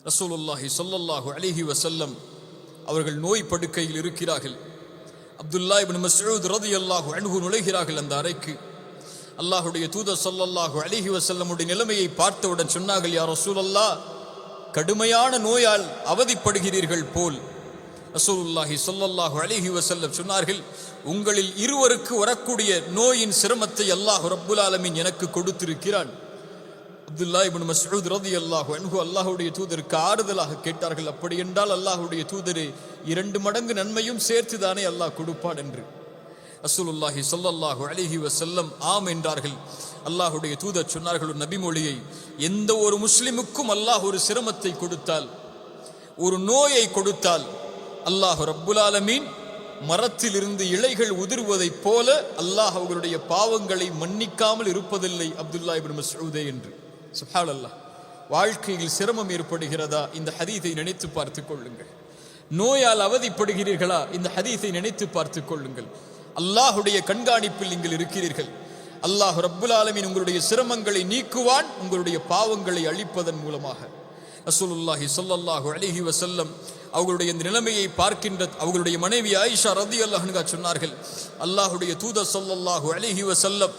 ரசூலுல்லாஹி ஸல்லல்லாஹு அலைஹி வஸல்லம் அவர்கள் நோய் படுக்கையில் இருக்கிறார்கள். அப்துல்லா இப்னு மஸ்ஊத் ரலியல்லாஹு அன்ஹு நுழைகிறார்கள் அந்த அறைக்கு. அல்லாஹ்வுடைய தூதர் ஸல்லல்லாஹு அலைஹி வஸல்லமுடைய நிலைமையை பார்த்தவுடன் சொன்னார்கள், யா ரசூலல்லாஹ், கடுமையான நோயால் அவதிப்படுகிறீர்கள் போல். ரசூலுல்லாஹி ஸல்லல்லாஹு அலைஹி வஸல்லம் சொன்னார்கள், உங்களில் இருவருக்கு வரக்கூடிய நோயின் சிரமத்தை அல்லாஹ் ரப்புல் ஆலமீன் எனக்கு கொடுத்திருக்கிறான். அப்துல்லா இப்னு மஸ்ஊத் ரலியல்லாஹு அன்ஹு அல்லாஹ்வுடைய தூதருக்கு ஆறுதலாக கேட்டார்கள், அப்படி என்றால் அல்லாஹ்வுடைய தூதரே 2 மடங்கு நன்மையும் சேர்த்துதானே அல்லாஹ் கொடுப்பான் என்று. ரசூலுல்லாஹி ஸல்லல்லாஹு அலைஹி வஸல்லம் ஆம் என்றார்கள். அல்லாஹ்வுடைய தூதர் சொன்னார்கள் ஒரு நபிமொழியை, எந்த ஒரு முஸ்லிமுக்கும் அல்லாஹ் ஒரு சிரமத்தை கொடுத்தால், ஒரு நோயை கொடுத்தால், அல்லாஹ் ரப்புல் ஆலமீன் மரத்திலிருந்து இலைகள் உதிர்வதைப் போல அல்லாஹ் அவர்களுடைய பாவங்களை மன்னிக்காமல் இருப்பதில்லை அப்துல்லா இப்னு மஸ்ஊதே என்று. சுப்ஹானல்லாஹ். வாழ்க்கையில் சிரமம் ஏற்படுகிறதா? இந்த ஹதீஸை நினைத்து பார்த்துக் கொள்ளுங்கள். நோயால் அவதிப்படுகிறீர்களா? இந்த ஹதீஸை நினைத்து பார்த்துக் கொள்ளுங்கள். அல்லாஹ்வுடைய கண்காணிப்பில் நீங்கள் இருக்கிறீர்கள். அல்லாஹ் ரப்புல் ஆலமீன் உங்களுடைய சிரமங்களை நீக்குவான், உங்களுடைய பாவங்களை அழிப்பதன் மூலமாக. ரசூலுல்லாஹி ஸல்லல்லாஹு அலைஹி வஸல்லம் அவர்களுடைய இந்த நிலைமையை பார்க்கின்ற அவர்களுடைய மனைவி ஆயிஷா ரலியல்லாஹு அன்ஹா சொன்னார்கள், அல்லாஹ்வுடைய தூதர் ஸல்லல்லாஹு அலைஹி வஸல்லம்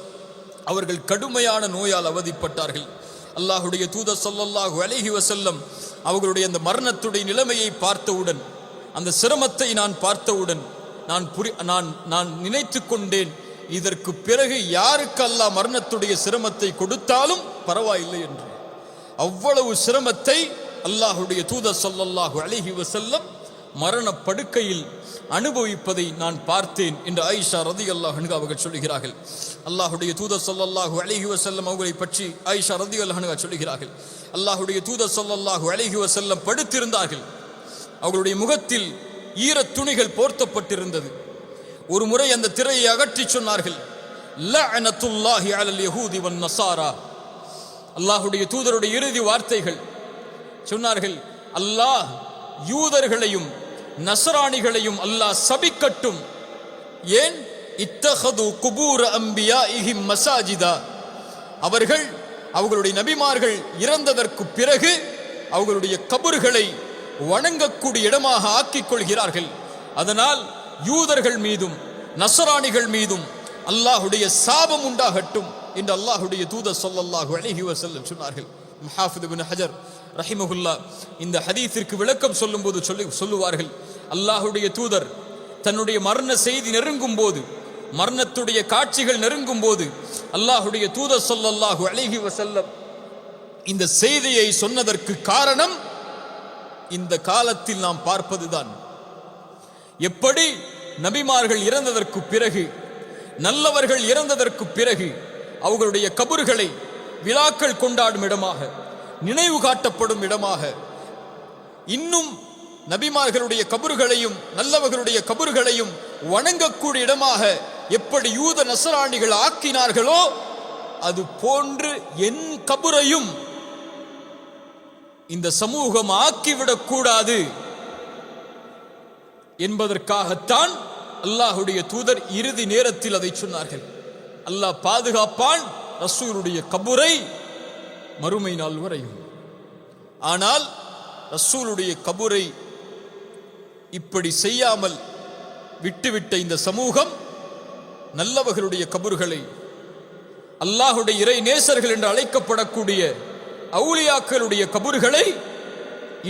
அவர்கள் கடுமையான நோயால் அவதிப்பட்டார்கள். அல்லாஹ்வுடைய தூதர் ஸல்லல்லாஹு அலைஹி வஸல்லம் அவர்களுடைய அந்த மரணத்துடைய நிலைமையை பார்த்தவுடன், அந்த சிரமத்தை நான் பார்த்தவுடன் நான் நினைத்து கொண்டேன், இதற்கு பிறகு யாருக்கு அல்லாஹ் மரணத்துடைய சிரமத்தை கொடுத்தாலும் பரவாயில்லை என்று. அவ்வளவு சிரமத்தை அல்லாஹ்வுடைய தூதர் ஸல்லல்லாஹு அலைஹி வஸல்லம் மரண படுக்கையில் அனுபவிப்பதை நான் பார்த்தேன் என்று ஆயிஷா ரலியல்லாஹு அன்ஹா அவர்கள் சொல்கிறார்கள். அல்லாஹ்வுடைய தூதர் ஸல்லல்லாஹு அலைஹி வஸல்லம் அவர்களை பற்றி ஆயிஷா ரலியல்லாஹு அன்ஹா சொல்கிறார்கள், அல்லாஹ்வுடைய தூதர் ஸல்லல்லாஹு அலைஹி வஸல்லம் படுத்திருந்தார்கள். அவர்களுடைய முகத்தில் ஈரத் துணிகள் போர்த்தப்பட்டிருந்தது. ஒரு முறை அந்த திரையை அகற்றி சொன்னார்கள், லஅனத்துல்லாஹி அலல் யஹூதி வன் நஸாரா. அல்லாஹ்வுடைய தூதருடைய இறுதி வார்த்தைகள் சொன்னார்கள், அல்லாஹ் யூதர்களையும் நஸ்ரானிகளையும் அல்லாஹ் சபிக்கட்டும். ஏன்? இத்தஹது குபூர் அம்பியாஇஹிம் மசாஜிதா. அவர்கள் அவர்களுடைய நபிமார்கள் இறந்ததற்கு பிறகு அவர்களுடைய கபர்களை வணங்கக்கூடிய இடமாக ஆக்கிக் கொள்கிறார்கள். அதனால் யூதர்கள் மீதும் நஸ்ரானிகள் மீதும் அல்லாஹ்வுடைய சாபம் உண்டாகட்டும் என்று அல்லாஹ்வுடைய தூதர் ஸல்லல்லாஹு அலைஹி வஸல்லம் சொன்னார்கள். முஹாஃபித் இப்னு ஹஜர் ரஹிமஹுல்லாஹ் இந்த ஹதீஸிற்கு விளக்கம் சொல்லும்போது சொல்லுவார்கள், அல்லாஹ்வுடைய தூதர் தன்னுடைய மரண செய்தி நெருங்கும் போது, மரணத்துடைய காட்சிகள் நெருங்கும் போது அல்லாஹ்வுடைய தூதர் ஸல்லல்லாஹு அலைஹி வஸல்லம் இந்த செய்தியை சொன்னதற்கு காரணம் இந்த காலத்தில் நாம் பார்ப்பதுதான். எப்படி நபிமார்கள் இறந்ததற்கு பிறகு, நல்லவர்கள் இறந்ததற்கு பிறகு அவர்களுடைய கபர்களை விழாக்கள் கொண்டாடும் இடமாக, நினைவு காட்டப்படும் இடமாக, இன்னும் நபிமார்களுடைய கபர்களையும் நல்லவர்களுடைய கபர்களையும் வணங்கக்கூடிய இடமாக எப்படி யூத நஸ்ரானிகள் ஆக்கினார்களோ, அது போன்று என் கபரையும் இந்த சமூகம் ஆக்கிவிடக் கூடாது என்பதற்காகத்தான் அல்லாஹ்வுடைய தூதர் இறுதி நேரத்தில் அதை சொன்னார்கள். அல்லாஹ் பாதுகாப்பான் ரசூலுடைய கபரை மறுமை நாள் வரையும். ஆனால் ரசூலுடைய கபரை இப்படி செய்யாமல் விட்டுவிட்ட இந்த சமூகம் நல்லவர்களுடைய கபர்களை, அல்லாஹ்வுடைய இறை நேசர்கள் என்று அழைக்கப்படக்கூடிய அவுலியாக்களுடைய கபர்களை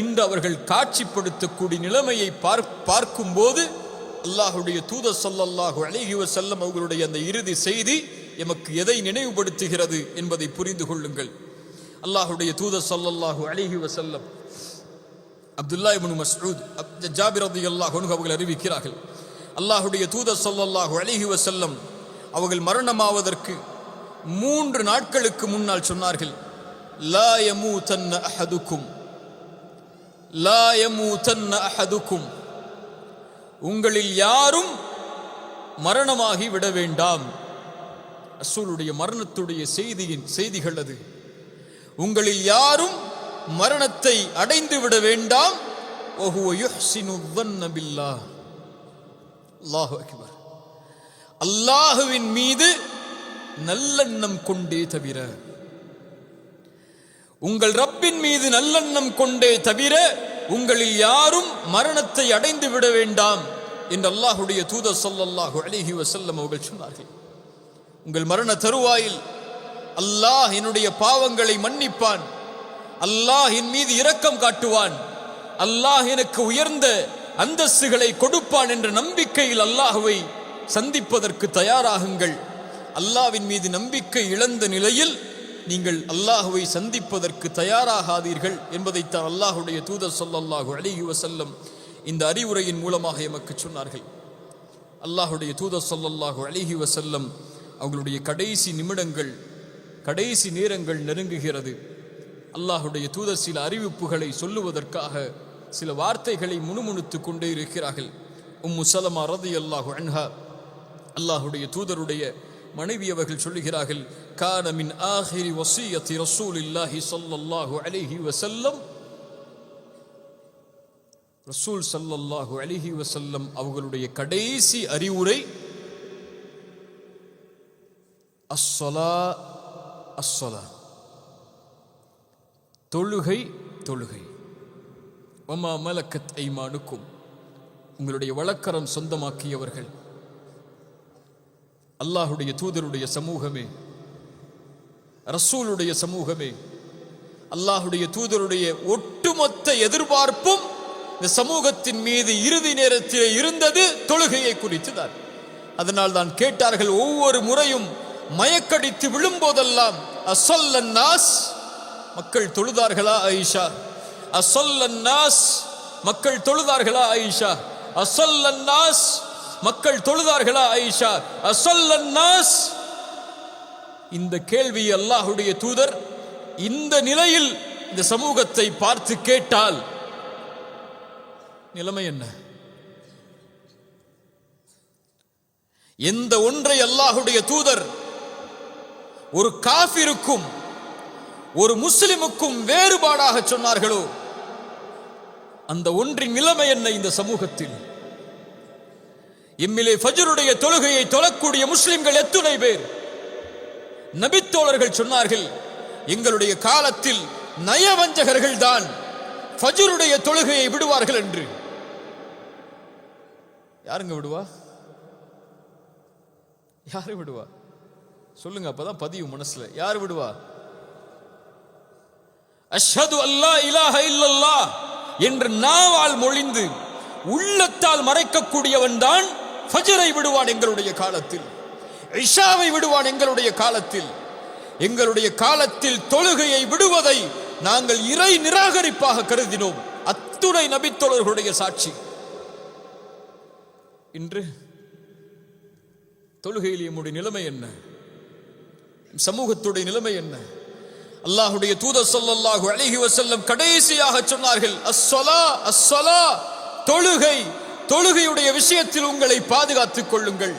இன்று அவர்கள் காட்சிப்படுத்தக்கூடிய நிலைமையை பார்க்கும் போது அல்லாஹ்வுடைய தூதர் ஸல்லல்லாஹு அலைஹி வஸல்லம் அவர்களுடைய அந்த இறுதி செய்தி எமக்கு எதை நினைவுபடுத்துகிறது என்பதை புரிந்து கொள்ளுங்கள். அல்லாஹ்வுடைய தூதர் ஸல்லல்லாஹு அலைஹி வஸல்லம் அப்துல்லா இப்னு மஸ்ஊத் ஜாபிர் ரலியல்லாஹு அன்ஹு அவர்கள் அறிவிக்கிறார்கள், அல்லாஹ்வுடைய தூதர் ஸல்லல்லாஹு அலைஹி வஸல்லம் அவர்கள் மரணமாவதற்கு 3 நாட்களுக்கு முன்னால் சொன்னார்கள், லா யமூதன்ன அஹதுக்கும், லா யமூதன்ன அஹதுக்கும், உங்களில் யாரும் மரணமாகி விட வேண்டாம். ரசூலுடைய மரணத்துடைய செய்திகள் அது. உங்களில் யாரும் மரணத்தை அடைந்து விட வேண்டாம். அல்லாஹு அக்பர். அல்லாஹுவின் மீது நல்லெண்ணம் கொண்டே தவிர, உங்கள் ரப்பின் மீது நல்லெண்ணம் கொண்டே தவிர உங்களில் யாரும் மரணத்தை அடைந்து விட வேண்டாம் என்று அல்லாஹுடைய தூதர் ஸல்லல்லாஹு அலைஹி வஸல்லம் அவர்கள் சொன்னார்கள். உங்கள் மரண தருவாயில் அல்லாஹ் என்னுடைய பாவங்களை மன்னிப்பான், அல்லாஹ் என் மீது இரக்கம் காட்டுவான், அல்லாஹ் எனக்கு உயர்ந்த அந்தஸ்துகளை கொடுப்பான் என்ற நம்பிக்கையில் அல்லாஹுவை சந்திப்பதற்கு தயாராகுங்கள். அல்லாஹ்வின் மீது நம்பிக்கை இழந்த நிலையில் நீங்கள் அல்லாஹுவை சந்திப்பதற்கு தயாராகாதீர்கள் என்பதைத்தான் அல்லாஹுடைய தூதர் ஸல்லல்லாஹு அலைஹி வஸல்லம் இந்த அறிவுரையின் மூலமாக எமக்கு சொன்னார்கள். அல்லாஹுடைய தூதர் ஸல்லல்லாஹு அலைஹி வஸல்லம் அவர்களுடைய கடைசி நிமிடங்கள், கடைசி நேரங்கள் நெருங்குகிறது. அல்லாஹுடைய தூதர் சில அறிவிப்புகளை சொல்லுவதற்காக சில வார்த்தைகளை முணுமுணுத்து கொண்டே இருக்கிறார்கள். உம்மு சலமா ரலியல்லாஹு அன்ஹா, அல்லாஹுடைய தூதருடைய மனைவி, அவர்கள் சொல்லுகிறார்கள், கான மின் ஆஹிரி வஸியத்தி ரசூலில்லாஹி ஸல்லல்லாஹு அலைஹி வஸல்லம், ரசூல் ஸல்லல்லாஹு அலைஹி வஸல்லம் அவர்களுடைய கடைசி அறிவுரை அஸ்ஸலா அஸ்ஸலா, தொழுகை தொழுகை. வமா மலக்கத் ஐமானுக்கும், உங்களுடைய வழக்கரம் சொந்தமாக்கியவர்கள். அல்லாஹுடைய தூதருடைய சமூகமே, ரசூலுடைய சமூகமே, அல்லாஹுடைய தூதருடைய ஒட்டுமொத்த எதிர்பார்ப்பும் இந்த சமூகத்தின் மீது இறுதி நேரத்திலே இருந்தது தொழுகையை குறித்துதான். அதனால் தான் கேட்டார்கள், ஒவ்வொரு முறையும் மயக்கடித்து விழும்போதெல்லாம், அஸ்ஸல்லன் நாஸ், மக்கள் தொழுதார்களா ஆயிஷா? அஸ்ஸல்லன் நாஸ், மக்கள் தொழுதார்களா ஆயிஷா? அஸ்ஸல்லன் நாஸ், மக்கள் தொழுதார்களா ஆயிஷா? அஸ்ஸல்லன் நாஸ். இந்த கேள்வி அல்லாஹுடைய தூதர் இந்த நிலையில் இந்த சமூகத்தை பார்த்து கேட்டால் நிலைமை என்ன? எந்த ஒன்றை அல்லாஹுடைய தூதர் ஒரு காஃபிருக்கும் ஒரு முஸ்லிமுக்கும் வேறுபாடாக சொன்னார்களோ அந்த ஒன்றின் நிலைமை என்ன இந்த சமூகத்தில்? இம்மிலே ஃபஜ்ருடைய தொழுகையை தொழக்கூடிய முஸ்லிம்கள் எத்தனை பேர்? நபித்தோழர்கள் சொன்னார்கள், எங்களுடைய காலத்தில் நயவஞ்சகர்கள் தான் ஃபஜ்ருடைய தொழுகையை விடுவார்கள் என்று. யாருங்க விடுவா? யாரு விடுவா? சொல்லுங்க, அப்பதான் பதிவு மனசுல. யாரு விடுவா? அஷ்ஹது அல்லா இலாஹ இல்லல்லாஹ் என்று நாவால் மொழிந்து உள்ளத்தால் மறைக்கக்கூடியவன் தான் ஃபஜ்ரை விடுவான் எங்களுடைய காலத்தில், இஷாவை விடுவான் எங்களுடைய காலத்தில். எங்களுடைய காலத்தில் தொழுகையை விடுவதை நாங்கள் இறை நிராகரிப்பாக கருதினோம். அத்துணை நபித்தோழர்களுடைய சாட்சி. இன்று தொழுகையில் நம்முடைய நிலைமை என்ன? சமூகத்துடைய நிலைமை என்ன? அல்லாஹுடைய தூதர் ஸல்லல்லாஹு அலைஹி வஸல்லம் கடைசியாக சொன்னார்கள், அஸ்ஸலா அஸ்ஸலா, தொழுகை. தொழுகையுடைய விஷயத்தில் உங்களை பாதுகாத்துக் கொள்ளுங்கள்.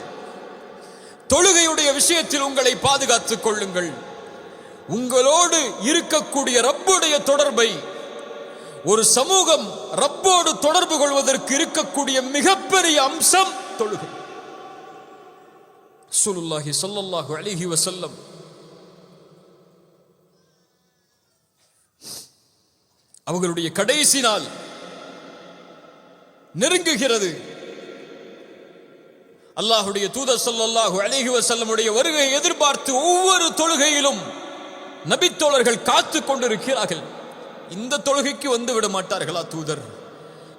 தொழுகையுடைய விஷயத்தில் உங்களை பாதுகாத்துக் கொள்ளுங்கள். உங்களோடு இருக்கக்கூடிய ரப்புடைய தொடர்பை, ஒரு சமூகம் ரப்போடு தொடர்பு கொள்வதற்கு இருக்கக்கூடிய மிகப்பெரிய அம்சம் தொழுகை. ரசூலுல்லாஹி ஸல்லல்லாஹு அலைஹி வஸல்லம் அவர்களுடைய கடைசி நாள் நெருங்குகிறது. அல்லாஹுடைய தூதர் ஸல்லல்லாஹு அலைஹி வஸல்லமுடைய வருகையை எதிர்பார்த்து ஒவ்வொரு தொழுகையிலும் நபித்தோழர்கள் காத்து கொண்டிருக்கிறார்கள். இந்த தொழுகைக்கு வந்து விட மாட்டார்களா தூதர்?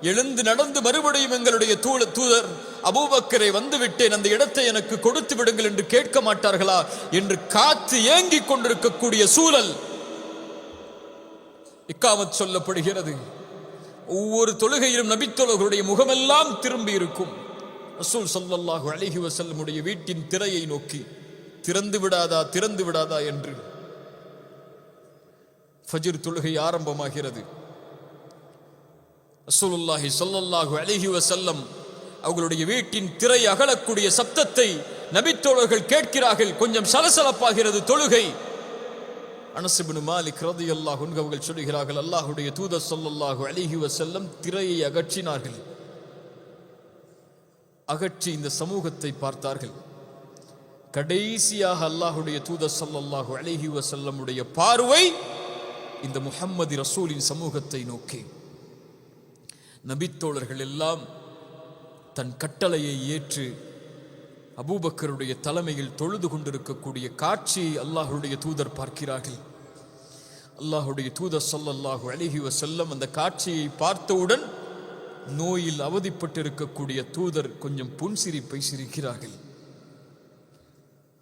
எழுந்து நடந்து மறுபடியும் எங்களுடைய தூதர் அபூபக்கரை வந்து விட்டேன், அந்த இடத்தை எனக்கு கொடுத்து விடுங்கள் என்று கேட்க மாட்டார்களா என்று காத்து ஏங்கிக் கொண்டிருக்கக்கூடிய சூழல் இக்காமத் சொல்லப்படுகிறது. ஒவ்வொரு தொழுகையிலும் நபித்தோழர்களுடைய முகமெல்லாம் திரும்பி இருக்கும். ரசூல் ஸல்லல்லாஹு அலைஹி வஸல்லமுடைய வீட்டின் திரையை நோக்கி, திறந்து விடாதா திறந்து விடாதா என்று. ஃபஜ்ர் தொழுகை ஆரம்பமாகிறது. ரசூலுல்லாஹி ஸல்லல்லாஹு அலைஹி வஸல்லம் அவர்களுடைய வீட்டின் திரை அகலக்கூடிய சப்தத்தை நபித்தோழர்கள் கேட்கிறார்கள். கொஞ்சம் சலசலப்பாகிறது தொழுகை. அனஸ் இப்னு மாலிக் ரலியல்லாஹு அன்ஹு அவர்கள் சொல்கிறார்கள், அல்லாஹ்வுடைய தூதர் ஸல்லல்லாஹு அலைஹி வஸல்லம் திரையை அகற்றினார்கள். அகற்றி இந்த சமூகத்தை பார்த்தார்கள். கடைசியாக அல்லாஹ்வுடைய தூதர் ஸல்லல்லாஹு அலைஹி வஸல்லமுடைய பார்வை இந்த முஹம்மது ரசூலின் சமூகத்தை நோக்கி. நபித்தோழர்கள் எல்லாம் தன் கட்டளையை ஏற்று அபூபக்கருடைய தலைமையில் தொழுது கொண்டிருக்கக்கூடிய காட்சியை அல்லாஹ்வுடைய தூதர் பார்க்கிறார்கள். அல்லாஹ்வுடைய தூதர் ஸல்லல்லாஹு அலைஹி வஸல்லம் அந்த காட்சியை பார்த்தவுடன் நோயில் அவதிப்பட்டிருக்கக்கூடிய தூதர் கொஞ்சம் புன்சிரிப்பை சிரிக்கிறார்கள்.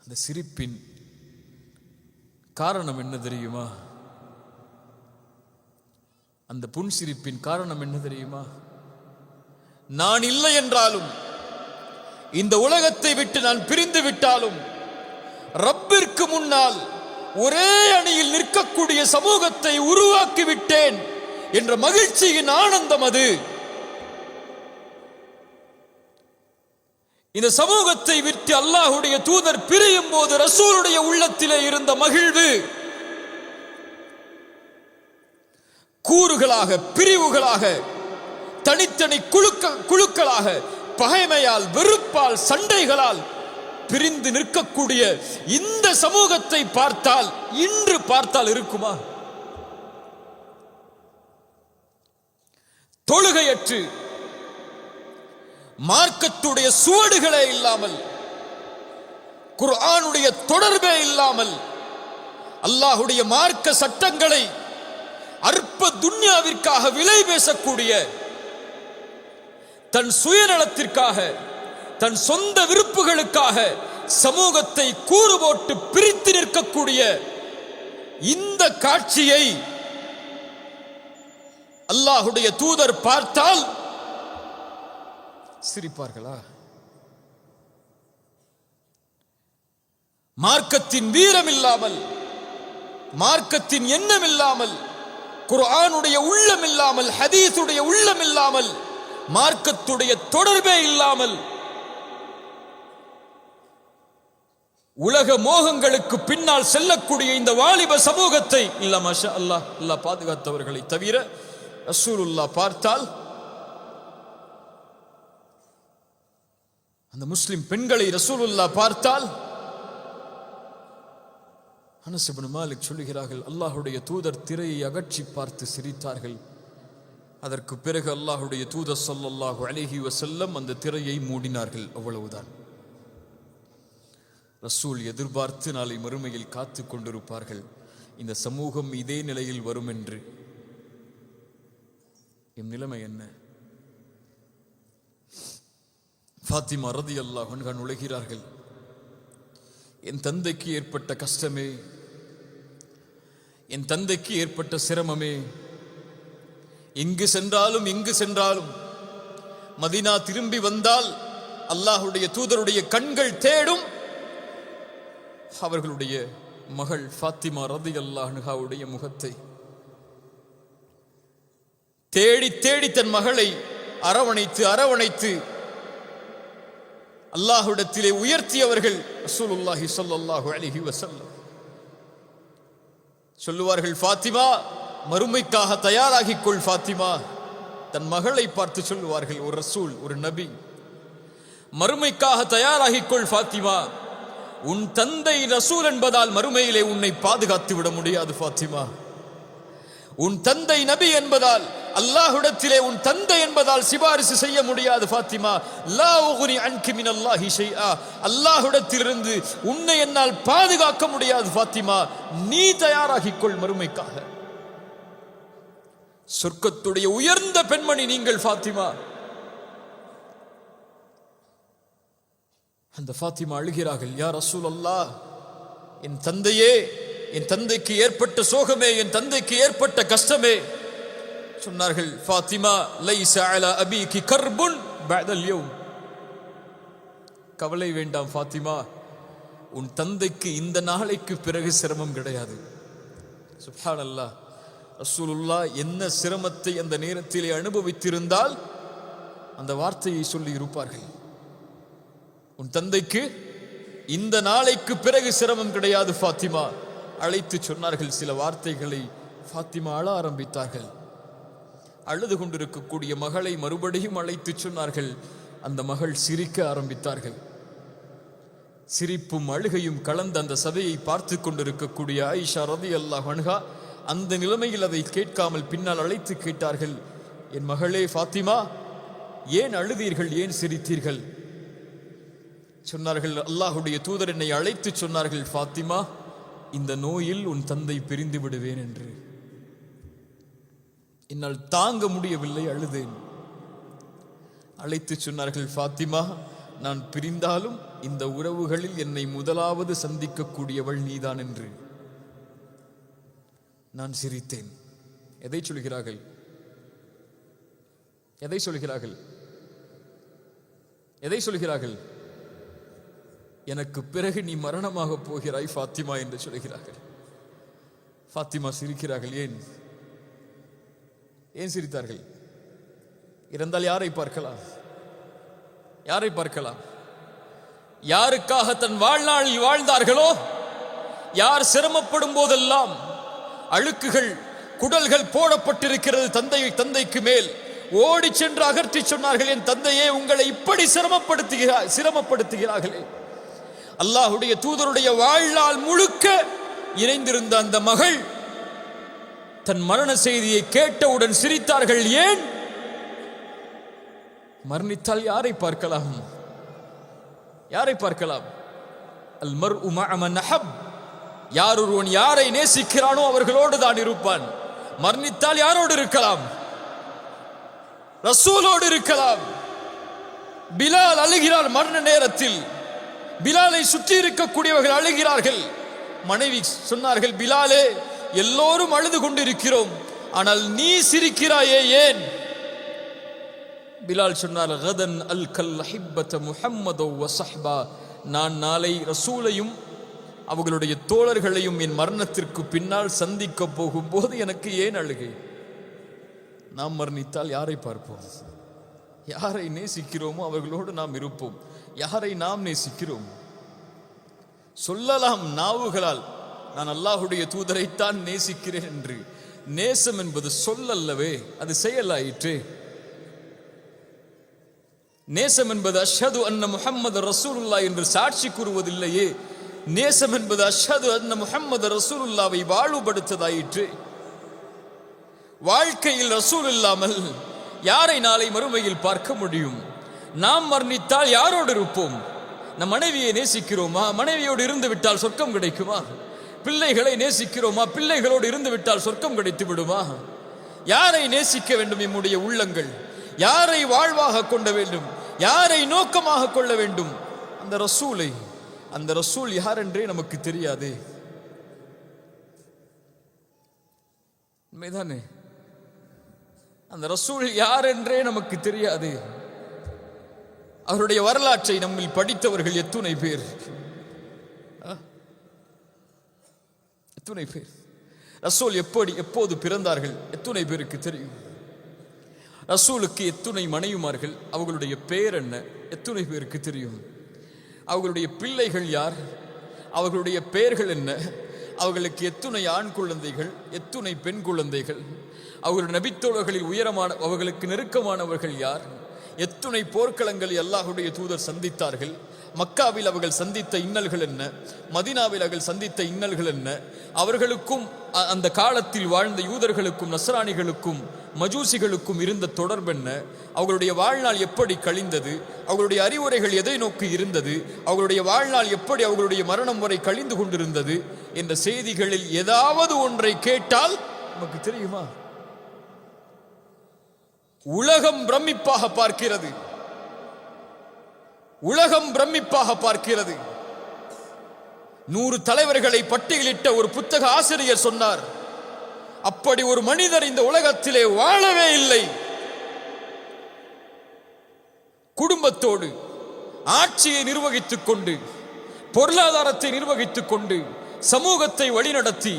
அந்த சிரிப்பின் காரணம் என்ன தெரியுமா? அந்த புன்சிரிப்பின் காரணம் என்ன தெரியுமா? நான் இல்லை என்றாலும், இந்த உலகத்தை விட்டு நான் பிரிந்து விட்டாலும், ரப்பிற்கு முன்னால் ஒரே அணியில் நிற்கக்கூடிய சமூகத்தை உருவாக்கி விட்டேன் என்ற மகிழ்ச்சியின் ஆனந்தம் அது. இந்த சமூகத்தை விட்டு அல்லாஹ்வுடைய தூதர் பிரியும் போது ரசூலுடைய உள்ளத்திலே இருந்த மகிழ்வு கூறுகளாக, பிரிவுகளாக, தனித்தனி குழுக்களாக, பகைமையால், வெறுப்பால், சண்டைகளால் பிரிந்து நிற்கக்கூடிய இந்த சமூகத்தை பார்த்தால், இன்று பார்த்தால் இருக்குமா? தொழுகையற்று, மார்க்கத்துடைய சுவடுகளே இல்லாமல், குர்ஆனுடைய தொடர்பே இல்லாமல், அல்லாஹ்வுடைய மார்க்க சட்டங்களை அற்ப துன்யாவிற்காக விலை பேசக்கூடிய, தன் சுயநலத்திற்காக, தன் சொந்த விருப்புகளுக்காக சமூகத்தை கூறு போட்டு பிரித்து நிற்கக்கூடிய இந்த காட்சியை அல்லாஹ்வுடைய தூதர் பார்த்தால் சிரிப்பார்களா? மார்க்கத்தின் வீரம் இல்லாமல், மார்க்கத்தின் எண்ணம் இல்லாமல், குர்ஆனுடைய உள்ளம் இல்லாமல், ஹதீஸுடைய உள்ளம் இல்லாமல், மார்க்கத்துடைய தொடர்பே இல்லாமல், உலக மோகங்களுக்கு பின்னால் செல்லக்கூடிய இந்த வாலிப சமூகத்தை இல்ல மாஷா அல்லாஹ், அல்லாஹ் பாதுகாத்தவர்களை தவிர ரசூலுல்லாஹ் பார்த்தால், அந்த முஸ்லிம் பெண்களை ரசூலுல்லாஹ் பார்த்தால், அனஸ் இப்னு மாலிக் சொல்லுகிறார்கள், அல்லாஹ்வுடைய தூதர் திரையை அகற்றி பார்த்து சிரித்தார்கள். அதற்கு பிறகு அல்லாஹ்வுடைய தூதர் ஸல்லல்லாஹு அலைஹி வஸல்லம் அந்த திரையை மூடினார்கள். அவ்வளவுதான். ரசூல் எதிர்பார்த்து நாளை மறுமையில் காத்து கொண்டிருப்பார்கள், இந்த சமூகம் இதே நிலையில் வரும் என்று. என் நிலைமை என்ன? ஃபாத்திமா ரலியல்லாஹு அன்ஹா நுழைகிறார்கள். என் தந்தைக்கு ஏற்பட்ட கஷ்டமே, என் தந்தைக்கு ஏற்பட்ட சிரமமே, எங்கு சென்றாலும் மதீனா திரும்பி வந்தால் அல்லாஹ்வுடைய தூதருடைய கண்கள் தேடும் அவர்களுடைய மகள் ஃபாத்திமா ரலியல்லாஹு அன்ஹாவுடைய முகத்தை. தேடி தேடி தன் மகளை அரவணைத்து அல்லாஹ்விடத்திலே உயர்த்தியவர்கள் ரசூலுல்லாஹி ஸல்லல்லாஹு அலைஹி வஸல்லம். சொல்லுவார்கள், ஃபாத்திமா, மறுமைக்காக தயாராகிக் கொள் ஃபாத்திமா. தன் மகளை பார்த்து சொல்லுவார்கள், ஒரு ரசூல், ஒரு நபி, மறுமைக்காக தயாராகிக் கொள் ஃபாத்திமா. உன் தந்தை ரசூல் என்பதால் மறுமையிலே உன்னை பாதுகாத்து விட முடியாது ஃபாத்திமா. உன் தந்தை நபி என்பதால், அல்லாஹ்விடத்திலே உன் தந்தை என்பதால் சிபாரிசு செய்ய முடியாது ஃபாத்திமா. லா உக்னி அன்கி மினல்லாஹி ஷைஆ. அல்லாஹ்விடத்திலிருந்து உன்னை என்னால் பாதுகாக்க முடியாது ஃபாத்திமா. நீ தயாராகிக்கொள் மறுமைக்காக. சொர்க்கத்துடைய உயர்ந்த பெண்மணி நீங்கள் ஃபாத்திமா. அந்த ஃபாத்திமா அழுகிறார்கள், யா ரசூலல்லாஹ், என் தந்தையே, என் தந்தைக்கு ஏற்பட்ட சோகமே, என் தந்தைக்கு ஏற்பட்ட கஷ்டமே. சொன்னார்கள், ஃபாத்திமா, லைஸ அலா அபீகி கர்புன் பஅதல் யௌம். கவலை வேண்டாம் ஃபாத்திமா, உன் தந்தைக்கு இந்த நாளைக்கு பிறகு சிரமம் கிடையாது. சுப்ஹானல்லாஹ். ரசூலுல்லாஹ் என்ன சிரமத்தை அந்த நேரத்திலே அனுபவித்திருந்தால் அந்த வார்த்தையை சொல்லி இருப்பார்கள். உன் தந்தைக்கு இந்த நாளைக்கு பிறகு சிரமம் கிடையாது ஃபாத்திமா. அழைத்து சொன்னார்கள் சில வார்த்தைகளை. ஃபாத்திமா அழ ஆரம்பித்தார்கள். அழுது கொண்டிருக்கக்கூடிய மகளை மறுபடியும் அழைத்து சொன்னார்கள். அந்த மகள் சிரிக்க ஆரம்பித்தார்கள். சிரிப்பும் அழுகையும் கலந்த அந்த சபையை பார்த்து கொண்டிருக்கக்கூடிய ஆயிஷா ரலியல்லாஹு அன்ஹா அந்த நிலைமையில் அதை கேட்காமல் பின்னால் அழைத்து கேட்டார்கள், என் மகளே ஃபாத்திமா, ஏன் அழுதீர்கள், ஏன் சிரித்தீர்கள்? சொன்னார்கள், அல்லாஹுடைய தூதர் என்னை அழைத்து சொன்னார்கள், ஃபாத்திமா, இந்த நோயில் உன் தந்தை பிரிந்து விடுவேன் என்று. என்னால் தாங்க முடியவில்லை, அழுதேன். அழைத்து சொன்னார்கள், ஃபாத்திமா, நான் பிரிந்தாலும் இந்த உறவுகளில் என்னை முதலாவது சந்திக்கக்கூடியவள் நீதான் என்று. நான் சிரித்தேன். எதை சொல்கிறார்கள்? எதை சொல்கிறார்கள்? எதை சொல்கிறார்கள்? எனக்கு பிறகு நீ மரணமாக போகிறாய் ஃபாத்திமா என்று சொல்கிறார்கள். ஃபாத்திமா சிரிக்கிறார்கள். ஏன் ஏன் சிரித்தார்கள்? இறந்தால் யாரை பார்க்கலாம்? யாரை பார்க்கலாம்? யாருக்காக தன் வாழ்நாளில் வாழ்ந்தார்களோ, யார் சிரமப்படும் போதெல்லாம் அழுக்குகள் குடல்கள் போடப்பட்டிருக்கிறது தந்தைக்கு மேல், ஓடி சென்று அகற்றி சொன்னார்கள், என் தந்தையே, உங்களை இப்படி சிரமப்படுத்துகிறார்களே. அல்லாஹுடைய தூதருடைய வாழ்நாள் முழுக்க இணைந்திருந்த அந்த மகள் தன் மரண செய்தியை கேட்டவுடன் சிரித்தார்கள். ஏன்? மரணித்தால் யாரை பார்க்கலாம்? யாரை பார்க்கலாம்? அல் மர்உ மஅ மன் அஹப். யார் ஒருவன் யாரை நேசிக்கிறானோ அவர்களோடு தான் இருப்பான். மரணித்தால் யாரோடு இருக்கலாம்? ரசூலோடு இருக்கலாம். பிலால் அழுகிறார் மரண நேரத்தில். பிலாலை சுற்றி இருக்கக்கூடியவர்கள் அழுகிறார்கள். மனைவி சொன்னார்கள், பிலாலே, எல்லோரும் அழுது கொண்டிருக்கிறோம், ஆனால் நீ சிரிக்கிறாயே, ஏன்? பிலால் சொன்னார், கதன் அல் கல் ஹிப்பத முஹம்மது வ ஸஹ்பா. நான் நாளை ரசூலையும் அவர்களுடைய தோழர்களையும் என் மரணத்திற்கு பின்னால் சந்திக்க போகும்போது எனக்கு ஏன் அழுகை? நாம் மரணித்தால் யாரை பார்ப்போம்? யாரை நேசிக்கிறோமோ அவர்களோடு நாம் இருப்போம். யாரை நாம் நேசிக்கிறோம்? சொல்லலாம் நாவுகளால், நான் அல்லாஹுடைய தூதரைத்தான் நேசிக்கிறேன் என்று. நேசம் என்பது சொல்லல்லவே, அது செயலாயிற்று. நேசம் என்பது அஷ்ஹது அன்ன முஹம்மது ரசூலுல்லாஹ் என்று சாட்சி கூறுவதில்லையே. நேசம் என்பது அஷ்ஹது அன்ன முஹம்மது ரசூலுல்லாஹ்வை வாழ்வுபடுத்ததாயிற்று. வாழ்க்கையில் ரசூல் இல்லாமல் யாரை நாளை மறுமையில் பார்க்க முடியும்? நாம் மரணித்தால் யாரோடு இருப்போம்? நம் மனைவியை நேசிக்கிறோமா? மனைவியோடு இருந்து விட்டால் சொர்க்கம் கிடைக்குமா? பிள்ளைகளை நேசிக்கிறோமா? பிள்ளைகளோடு இருந்து விட்டால் சொர்க்கம் கிடைத்து விடுமா? யாரை நேசிக்க வேண்டும்? நம்முடைய உள்ளங்கள் யாரை வாழ்வாக கொள்ள வேண்டும்? யாரை நோக்கமாக கொள்ள வேண்டும்? அந்த ரசூலை. அந்த ரசூல் யார் என்றே நமக்கு தெரியாது. உண்மைதானே? அந்த ரசூல் யார் என்றே நமக்கு தெரியாது. அவருடைய வரலாற்றை நம்மில் படித்தவர்கள் எத்துணை பேர்? எத்துணை பேர்? ரசூல் எப்போது பிறந்தார்கள் எத்துணை பேருக்கு தெரியும்? ரசூலுக்கு எத்துணை மனைவிமார்கள், அவர்களுடைய பெயர் என்ன எத்துணை பேருக்கு தெரியும்? அவர்களுடைய பிள்ளைகள் யார், அவர்களுடைய பெயர்கள் என்ன? அவர்களுக்கு எத்துணை ஆண் குழந்தைகள், எத்துணை பெண் குழந்தைகள்? அவர்களுடைய நபித்தோழர்களில் உயரமான, அவர்களுக்கு நெருக்கமானவர்கள் யார்? எத்துணை போர்க்களங்களில் அல்லாஹுடைய தூதர் சந்தித்தார்கள்? மக்காவில் அவர்கள் சந்தித்த இன்னல்கள் என்ன? மதீனாவில் அவர்கள் சந்தித்த இன்னல்கள் என்ன? அவர்களுக்கும் அந்த காலத்தில் வாழ்ந்த யூதர்களுக்கும் நஸ்ரானிகளுக்கும் மஜூசிகளுக்கும் இருந்த தொடர்பு என்ன? அவர்களுடைய வாழ்நாள் எப்படி கழிந்தது? அவர்களுடைய அறிவுரைகள் எதை நோக்கி இருந்தது? அவர்களுடைய வாழ்நாள் எப்படி அவர்களுடைய மரணம் வரை கழிந்து கொண்டிருந்தது என்ற செய்திகளில் ஏதாவது ஒன்றை கேட்டால் நமக்கு தெரியுமா? உலகம் பிரமிப்பாக பார்க்கிறது. உலகம் பிரமிப்பாக பார்க்கிறது. 100 தலைவர்களை பட்டியலிட்ட ஒரு புத்தக ஆசிரியர் சொன்னார், அப்படி ஒரு மனிதர் இந்த உலகத்திலே வாழவே இல்லை. குடும்பத்தோடு ஆட்சியை நிர்வகித்துக் கொண்டு, பொருளாதாரத்தை நிர்வகித்துக் கொண்டு, சமூகத்தை வழிநடத்தி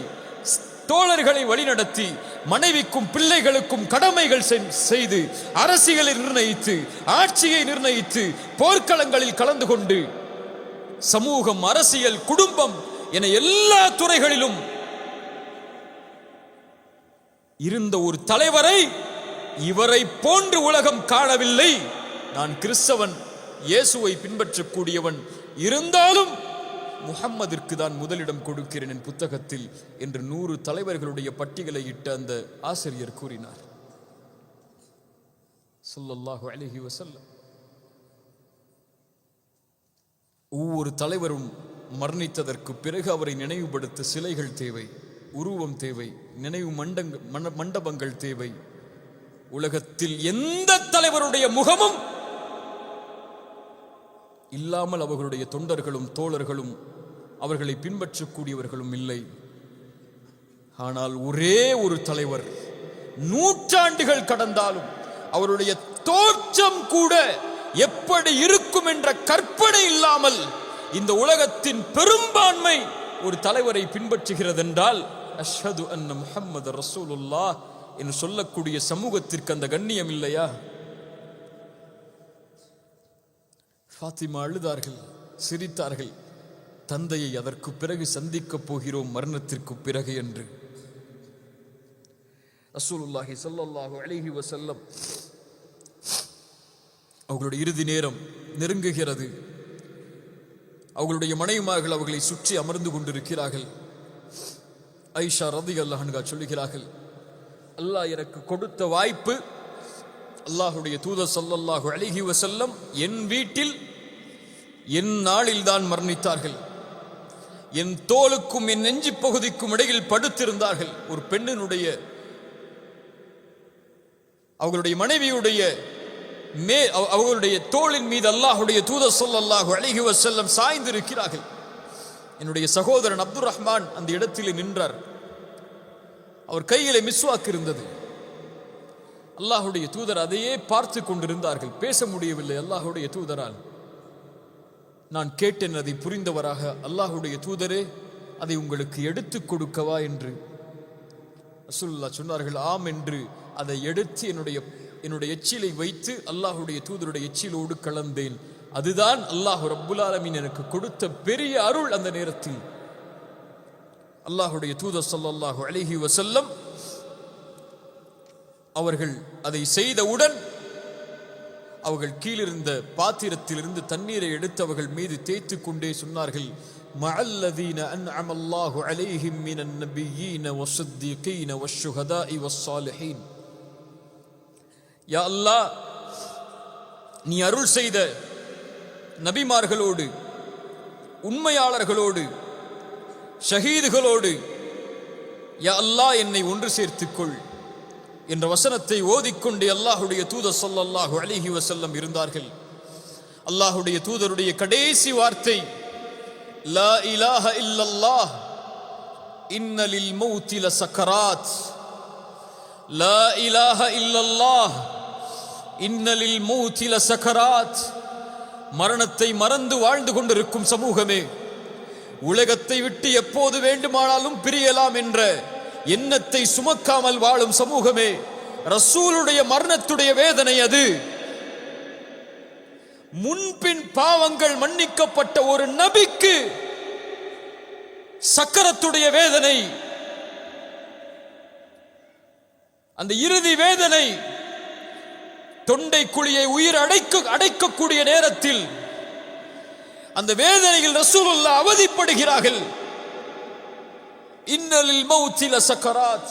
தோழர்களை வழிநடத்தி மனைவிக்கும் பிள்ளைகளுக்கும் கடமைகள் செய்து அரசியலை நிர்ணயித்து ஆட்சியை நிர்ணயித்து போர்க்களங்களில் கலந்து கொண்டு சமூகம், அரசியல், குடும்பம் என எல்லா துறைகளிலும் இருந்த ஒரு தலைவரை இவரை போன்று உலகம் காணவில்லை. நான் கிறிஸ்தவன், இயேசுவை பின்பற்றக்கூடியவன், இருந்தாலும் முஹம்மதிற்கு தான் முதலிடம் கொடுக்கிறேன் என் புத்தகத்தில் என்று 100 தலைவர்களுடைய பட்டியலை இட்ட அந்த ஆசிரியர் கூறினார். ஸல்லல்லாஹு அலைஹி வஸல்லம். ஒவ்வொரு தலைவரும் மரணித்ததற்கு பிறகு அவரை நினைவுபடுத்த சிலைகள் தேவை, உருவம் தேவை, நினைவு மண்டபங்கள் தேவை. உலகத்தில் எந்த தலைவருடைய முகமும் இல்லாமல் அவர்களுடைய தொண்டர்களும் தோழர்களும் அவர்களை பின்பற்றக்கூடியவர்களும் இல்லை. ஆனால் ஒரே ஒரு தலைவர், நூற்றாண்டுகள் கடந்தாலும் அவருடைய தோற்றம் கூட எப்படி இருக்கும் என்ற கற்பனை இல்லாமல் இந்த உலகத்தின் பெரும்பான்மை ஒரு தலைவரை பின்பற்றுகிறது என்றால் அஷ்ஹது அன்ன முஹம்மது ரசூலுல்லாஹ் என்று சொல்லக்கூடிய சமூகத்திற்கு அந்த கண்ணியம் இல்லையா? ஃபாத்திமா அழுதார்கள், சிரித்தார்கள். தந்தையை அதற்கு பிறகு சந்திக்கப் போகிறோம் மரணத்திற்கு பிறகு என்று. ரசூலுல்லாஹி ஸல்லல்லாஹு அலைஹி வஸல்லம் அவர்களுடைய இறுதி நேரம் நெருங்குகிறது. அவர்களுடைய மனைவிமார்கள் அவர்களை சுற்றி அமர்ந்து கொண்டிருக்கிறார்கள். ஆயிஷா ரலியல்லாஹு அன்ஹா சொல்லுகிறார்கள், அல்லாஹ் எனக்கு கொடுத்த வாய்ப்பு, அல்லாஹ்வுடைய தூதர் ஸல்லல்லாஹு அலைஹி வஸல்லம் என் வீட்டில் என் நாளில் தான் மரணித்தார்கள். என் தோலுக்கும் என் நெஞ்சு பகுதிக்கும் இடையில் படுத்திருந்தார்கள். ஒரு பெண்ணினுடைய அவர்களுடைய மனைவியுடைய அவர்களுடைய தோளின் மீது அல்லாஹ்வுடைய தூதர் ஸல்லல்லாஹு அலைஹி வஸல்லம் சாய்ந்திருக்கிறார்கள். என்னுடைய சகோதரன் அப்துர் ரஹ்மான் அந்த இடத்திலே நின்றார். அவர் கையிலே மிஸ்வாக் இருந்தது. அல்லாஹ்வுடைய தூதர் அதையே பார்த்து கொண்டிருந்தார்கள். பேச முடியவில்லை அல்லாஹ்வுடைய தூதரால். நான் கேட்டேன் அதை புரிந்தவராக, அல்லாஹ்வுடைய தூதரே அதை உங்களுக்கு எடுத்துக் கொடுக்கவா என்று. ரசூலுல்லாஹ் சொன்னார்கள், ஆம் என்று அதை எடுத்து என்னுடைய எச்சிலை வைத்து அல்லாஹ்வுடைய தூதருடைய எச்சிலோடு கலந்தேன். அதுதான் அல்லாஹ் ரப்புல் ஆலமீன் எனக்கு கொடுத்த பெரிய அருள். அந்த நேரத்தில் அல்லாஹ்வுடைய தூதர் ஸல்லல்லாஹு அலைஹி வஸல்லம் அவர்கள் அதை செய்தவுடன் அவர்கள் கீழிருந்த பாத்திரத்திலிருந்து தண்ணீரை எடுத்து அவர்கள் மீது தேய்த்து கொண்டே சொன்னார்கள், மஅல்லதீன அன்அமல்லாஹு அலைஹிம் மினன் நபிய்யீன வஸ்ஸித்தீகீன வஷ்ஷுஹதாஇ வஸ்ஸாலிஹீன். யா அல்லாஹ், நீ அருள் செய்த நபிமார்களோடு, உண்மையாளர்களோடு, ஷஹீதுகளோடு யா அல்லாஹ் என்னை ஒன்று சேர்த்துக்கொள் என்ற வசனத்தை ஓதிக்கொண்டே அல்லாஹ்வுடைய தூதர் ஸல்லல்லாஹு அலைஹி வஸல்லம் இருந்தார்கள். அல்லாஹ்வுடைய தூதருடைய கடைசி வார்த்தை லா இலாஹ இல்லல்லாஹ் இன்ன லில் மௌத்தி லசக்கராத். லா இலாஹ இல்லல்லாஹ் இன்ன லில் மௌத்தி லசக்கராத். மரணத்தை மறந்து வாழ்ந்து கொண்டிருக்கும் சமூகமே, உலகத்தை விட்டு எப்போது வேண்டுமானாலும் பிரியலாம் என்ற எண்ணத்தை சுமக்காமல் வாழும் சமூகமே, ரசூலுடைய மரணத்துடைய வேதனை அது. முன்பின் பாவங்கள் மன்னிக்கப்பட்ட ஒரு நபிக்கு சக்கரத்துடைய வேதனை, அந்த இறுதி வேதனை, தொண்டை குழியை உயிர் அடைக்கக்கூடிய நேரத்தில் அந்த வேதனையில் ரசூலுல்லாஹ் அவதிப்படுகிறார்கள். இன்னலில் மௌத்தி லசக்கராத்.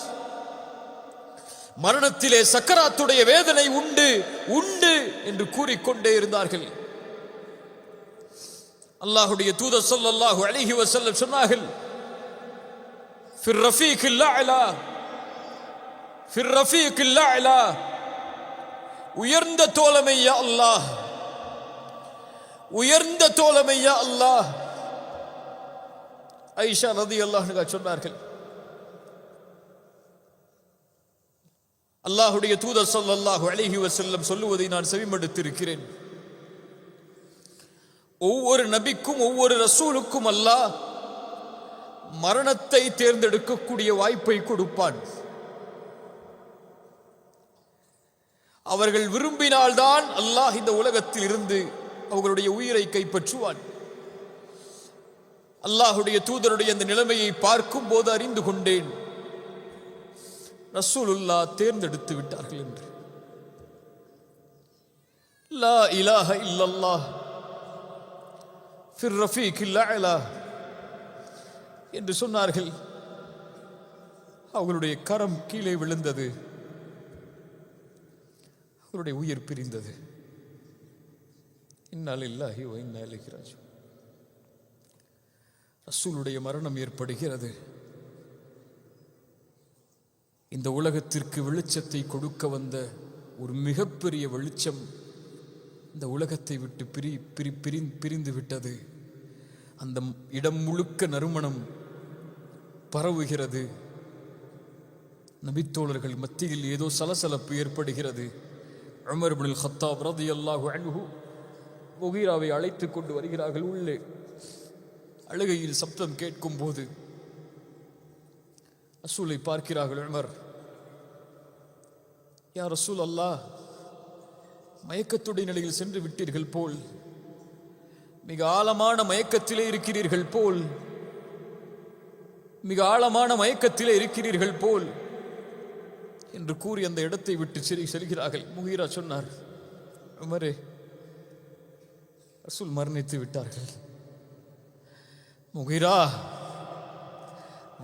மரணத்திலே சக்கராத்துடைய வேதனை உண்டு உண்டு என்று கூறிக்கொண்டே இருந்தார்கள். அல்லாஹ்வுடைய தூதர் ஸல்லல்லாஹு அலைஹி வஸல்லம் சொன்னார்கள், ஃபிர் ரஃபீகில் அலா, ஃபிர் ரஃபீகில் அலா, உயர்ந்த தோழமை யா அல்லாஹ், உயர்ந்த தோழமை யா அல்லாஹ். ஆயிஷா ரலியல்லாஹு அன்ஹா சொன்னார்கள், அல்லாஹ்வுடைய தூதர் ஸல்லல்லாஹு அலைஹி வஸல்லம் சொல்லுவதை நான் செவிமடுத்திருக்கிறேன். ஒவ்வொரு நபிக்கும் ஒவ்வொரு ரசூலுக்கும் அல்லாஹ் மரணத்தை தேர்ந்தெடுக்கக்கூடிய வாய்ப்பை கொடுப்பான். அவர்கள் விரும்பினால்தான் அல்லாஹ் இந்த உலகத்தில் இருந்து அவர்களுடைய உயிரை கைப்பற்றுவான். அல்லாஹுடைய தூதருடைய இந்த நிலைமையை பார்க்கும் போது அறிந்து கொண்டேன், ரசூலுல்லாஹ் தேர்ந்தெடுத்து விட்டார்கள் என்று. லா இலாஹ இல்லல்லாஹ் ஃபிர் ரஃபீகில் அலா என்று சொன்னார்கள். அவர்களுடைய கரம் கீழே விழுந்தது, அவருடைய உயிர் பிரிந்தது. இன்னா லில்லாஹி வ இன்னா இலைஹி ராஜிஊன். ரசூலுடைய மரணம் ஏற்படுகிறது. இந்த உலகத்திற்கு வெளிச்சத்தை கொடுக்க வந்த ஒரு மிகப்பெரிய வெளிச்சம் இந்த உலகத்தை விட்டு பிரிந்து விட்டது. அந்த இடம் முழுக்க நறுமணம் பரவுகிறது. நபித்தோழர்கள் மத்தியில் ஏதோ சலசலப்பு ஏற்படுகிறது. உமர் இப்னுல் கத்தாப் ரலியல்லாஹு அன்ஹு முகீராவை அழைத்துக் கொண்டு வருகிறார்கள். உள்ளே அழுகையில் சப்தம் கேட்கும் போது ரசூலை பார்க்கிறார்கள். உமர், யா ரசூல் அல்லாஹ், மயக்கத்துடைய நிலையில் சென்று விட்டீர்கள் போல், மிக ஆழமான மயக்கத்திலே இருக்கிறீர்கள் போல், மிக ஆழமான மயக்கத்திலே இருக்கிறீர்கள் போல் என்று கூறி அந்த இடத்தை விட்டு செல்கிறார்கள். முகீரா சொன்னார், உமரே, ரசூல் மரணித்து விட்டார்கள். முகீரா,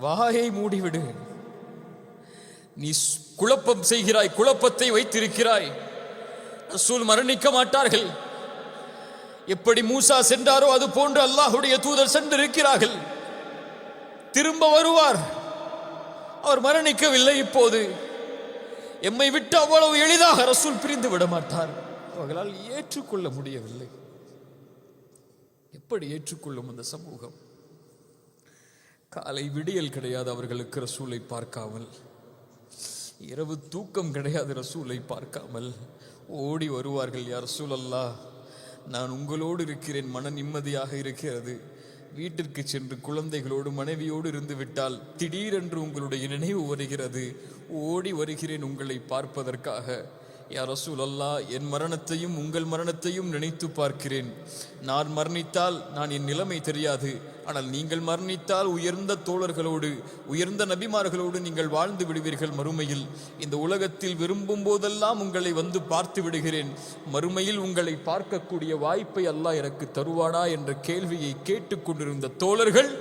வாயை மூடிவிடு. நீ குழப்பம் செய்கிறாய், குழப்பத்தை வைத்திருக்கிறாய். ரசூல் மரணிக்க மாட்டார்கள். எப்படி மூசா சென்றாரோ அது போன்று அல்லாஹுடைய தூதர் சென்றிருக்கிறார்கள். திரும்ப வருவார். அவர் மரணிக்கவில்லை. இப்போது எம்மை விட்டு அவ்வளவு எளிதாக ரசூல் பிரிந்து விட மாட்டார். அவர்களால் ஏற்றுக்கொள்ள முடியவில்லை. எப்படி ஏற்றுக்கொள்ளும் அந்த சமூகம்? காலை விடியல் கிடையாது அவர்களுக்கு ரசூலை பார்க்காமல், இரவு தூக்கம் கிடையாது ரசூலை பார்க்காமல். ஓடி வருவார்கள். யா ரசூல் அல்லாஹ், நான் உங்களோடு இருக்கிறேன், மன நிம்மதியாக இருக்கிறது. வீட்டிற்கு சென்று குழந்தைகளோடு மனைவியோடு இருந்து விட்டால் திடீரென்று உங்களுடைய நினைவு வருகிறது. ஓடி வருகிறேன் உங்களை பார்ப்பதற்காக. யா ரசூல் அல்லாஹ், என் மரணத்தையும் உங்கள் மரணத்தையும் நினைத்து பார்க்கிறேன். நான் மரணித்தால் நான் என் நிலைமை தெரியாது. ஆனால் நீங்கள் மரணித்தால் உயர்ந்த தோழர்களோடு, உயர்ந்த நபிமார்களோடு நீங்கள் வாழ்ந்து விடுவீர்கள் மறுமையில். இந்த உலகத்தில் விரும்பும் போதெல்லாம் உங்களை வந்து பார்த்து விடுகிறேன். மறுமையில் உங்களை பார்க்கக்கூடிய வாய்ப்பை அல்லாஹ் எனக்கு தருவானா என்ற கேள்வியை கேட்டுக்கொண்டிருந்த தோழர்கள்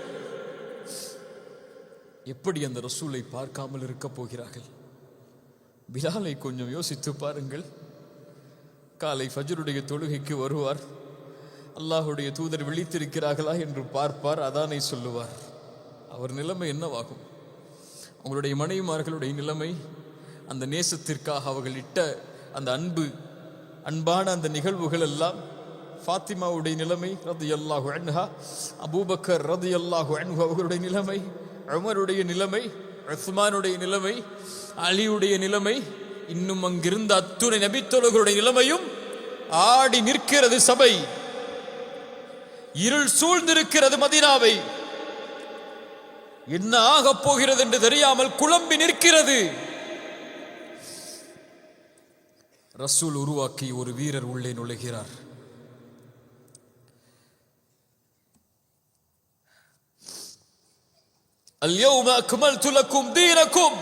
எப்படி அந்த ரசூலை பார்க்காமல் இருக்க போகிறார்கள்? பிலாலை கொஞ்சம் யோசித்து பாருங்கள். காலை ஃபஜ்ருடைய தொழுகைக்கு வருவார். அல்லாஹுடைய தூதர் விழித்திருக்கிறார்களா என்று பார்ப்பார். அதானை சொல்லுவார். அவர் நிலைமை என்னவாகும்? அவங்களுடைய மனைவிமார்களுடைய நிலைமை, அந்த நேசத்திற்காக அவர்கள் இட்ட அந்த அன்பான அந்த நிகழ்வுகள் எல்லாம். ஃபாத்திமாவுடைய நிலைமை ரலியல்லாஹு அன்ஹா, அபூபக்கர் ரலியல்லாஹு அன்ஹு அவர்களுடைய நிலைமை, உமருடைய நிலைமை, உஸ்மானுடைய நிலைமை, அலியுடைய நிலைமை, இன்னும் அங்கிருந்த அத்துணை நபித்தோழர்களுடைய நிலைமையும் ஆடி நிற்கிறது. சபை இருள் சூழ்ந்திருக்கிறது. மதீனாவை என்ன ஆகப் போகிறது என்று தெரியாமல் குழம்பி நிற்கிறது. ரசூல் உருவாக்கி ஒரு வீரர் உள்ளே நுழைகிறார். அல்யௌம அக்மல்து லக்கும் தீனக்கும்.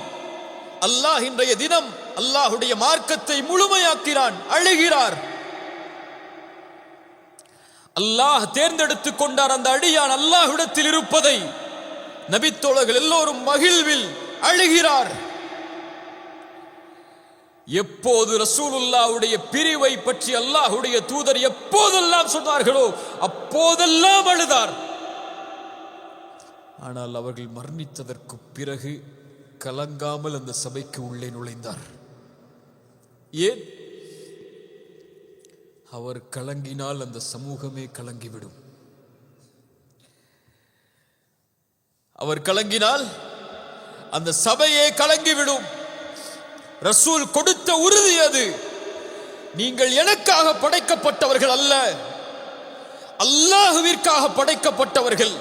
அல்லாஹ் இன்றைய தினம் அல்லாஹுடைய மார்க்கத்தை முழுமையாக்கிறான். அழுகிறார். அல்லாஹ் தேர்ந்தெடுத்துக் கொண்டார் அந்த அடியான் அல்லாஹ்விடத்தில் இருப்பதை. நபித்தோழர்கள் எல்லோரும் மகிழ்வில் அழுகிறார். எப்போது ரசூலுல்லாஹ்வுடைய பிரிவை பற்றி அல்லாஹ்வுடைய தூதர் எப்போதெல்லாம் சொன்னார்களோ அப்போதெல்லாம் அழுதார். ஆனால் அவர்கள் மரணித்ததற்கு பிறகு கலங்காமல் அந்த சபைக்கு உள்ளே நுழைந்தார். ஏன்? அவர் கலங்கினால் அந்த சமூகமே கலங்கிவிடும். அவர் கலங்கினால் அந்த சபையே கலங்கிவிடும். ரசூல் கொடுத்த உறுதி அது. நீங்கள் எனக்காக படைக்கப்பட்டவர்கள் அல்ல, அல்லாஹ்விற்காக படைக்கப்பட்டவர்கள்.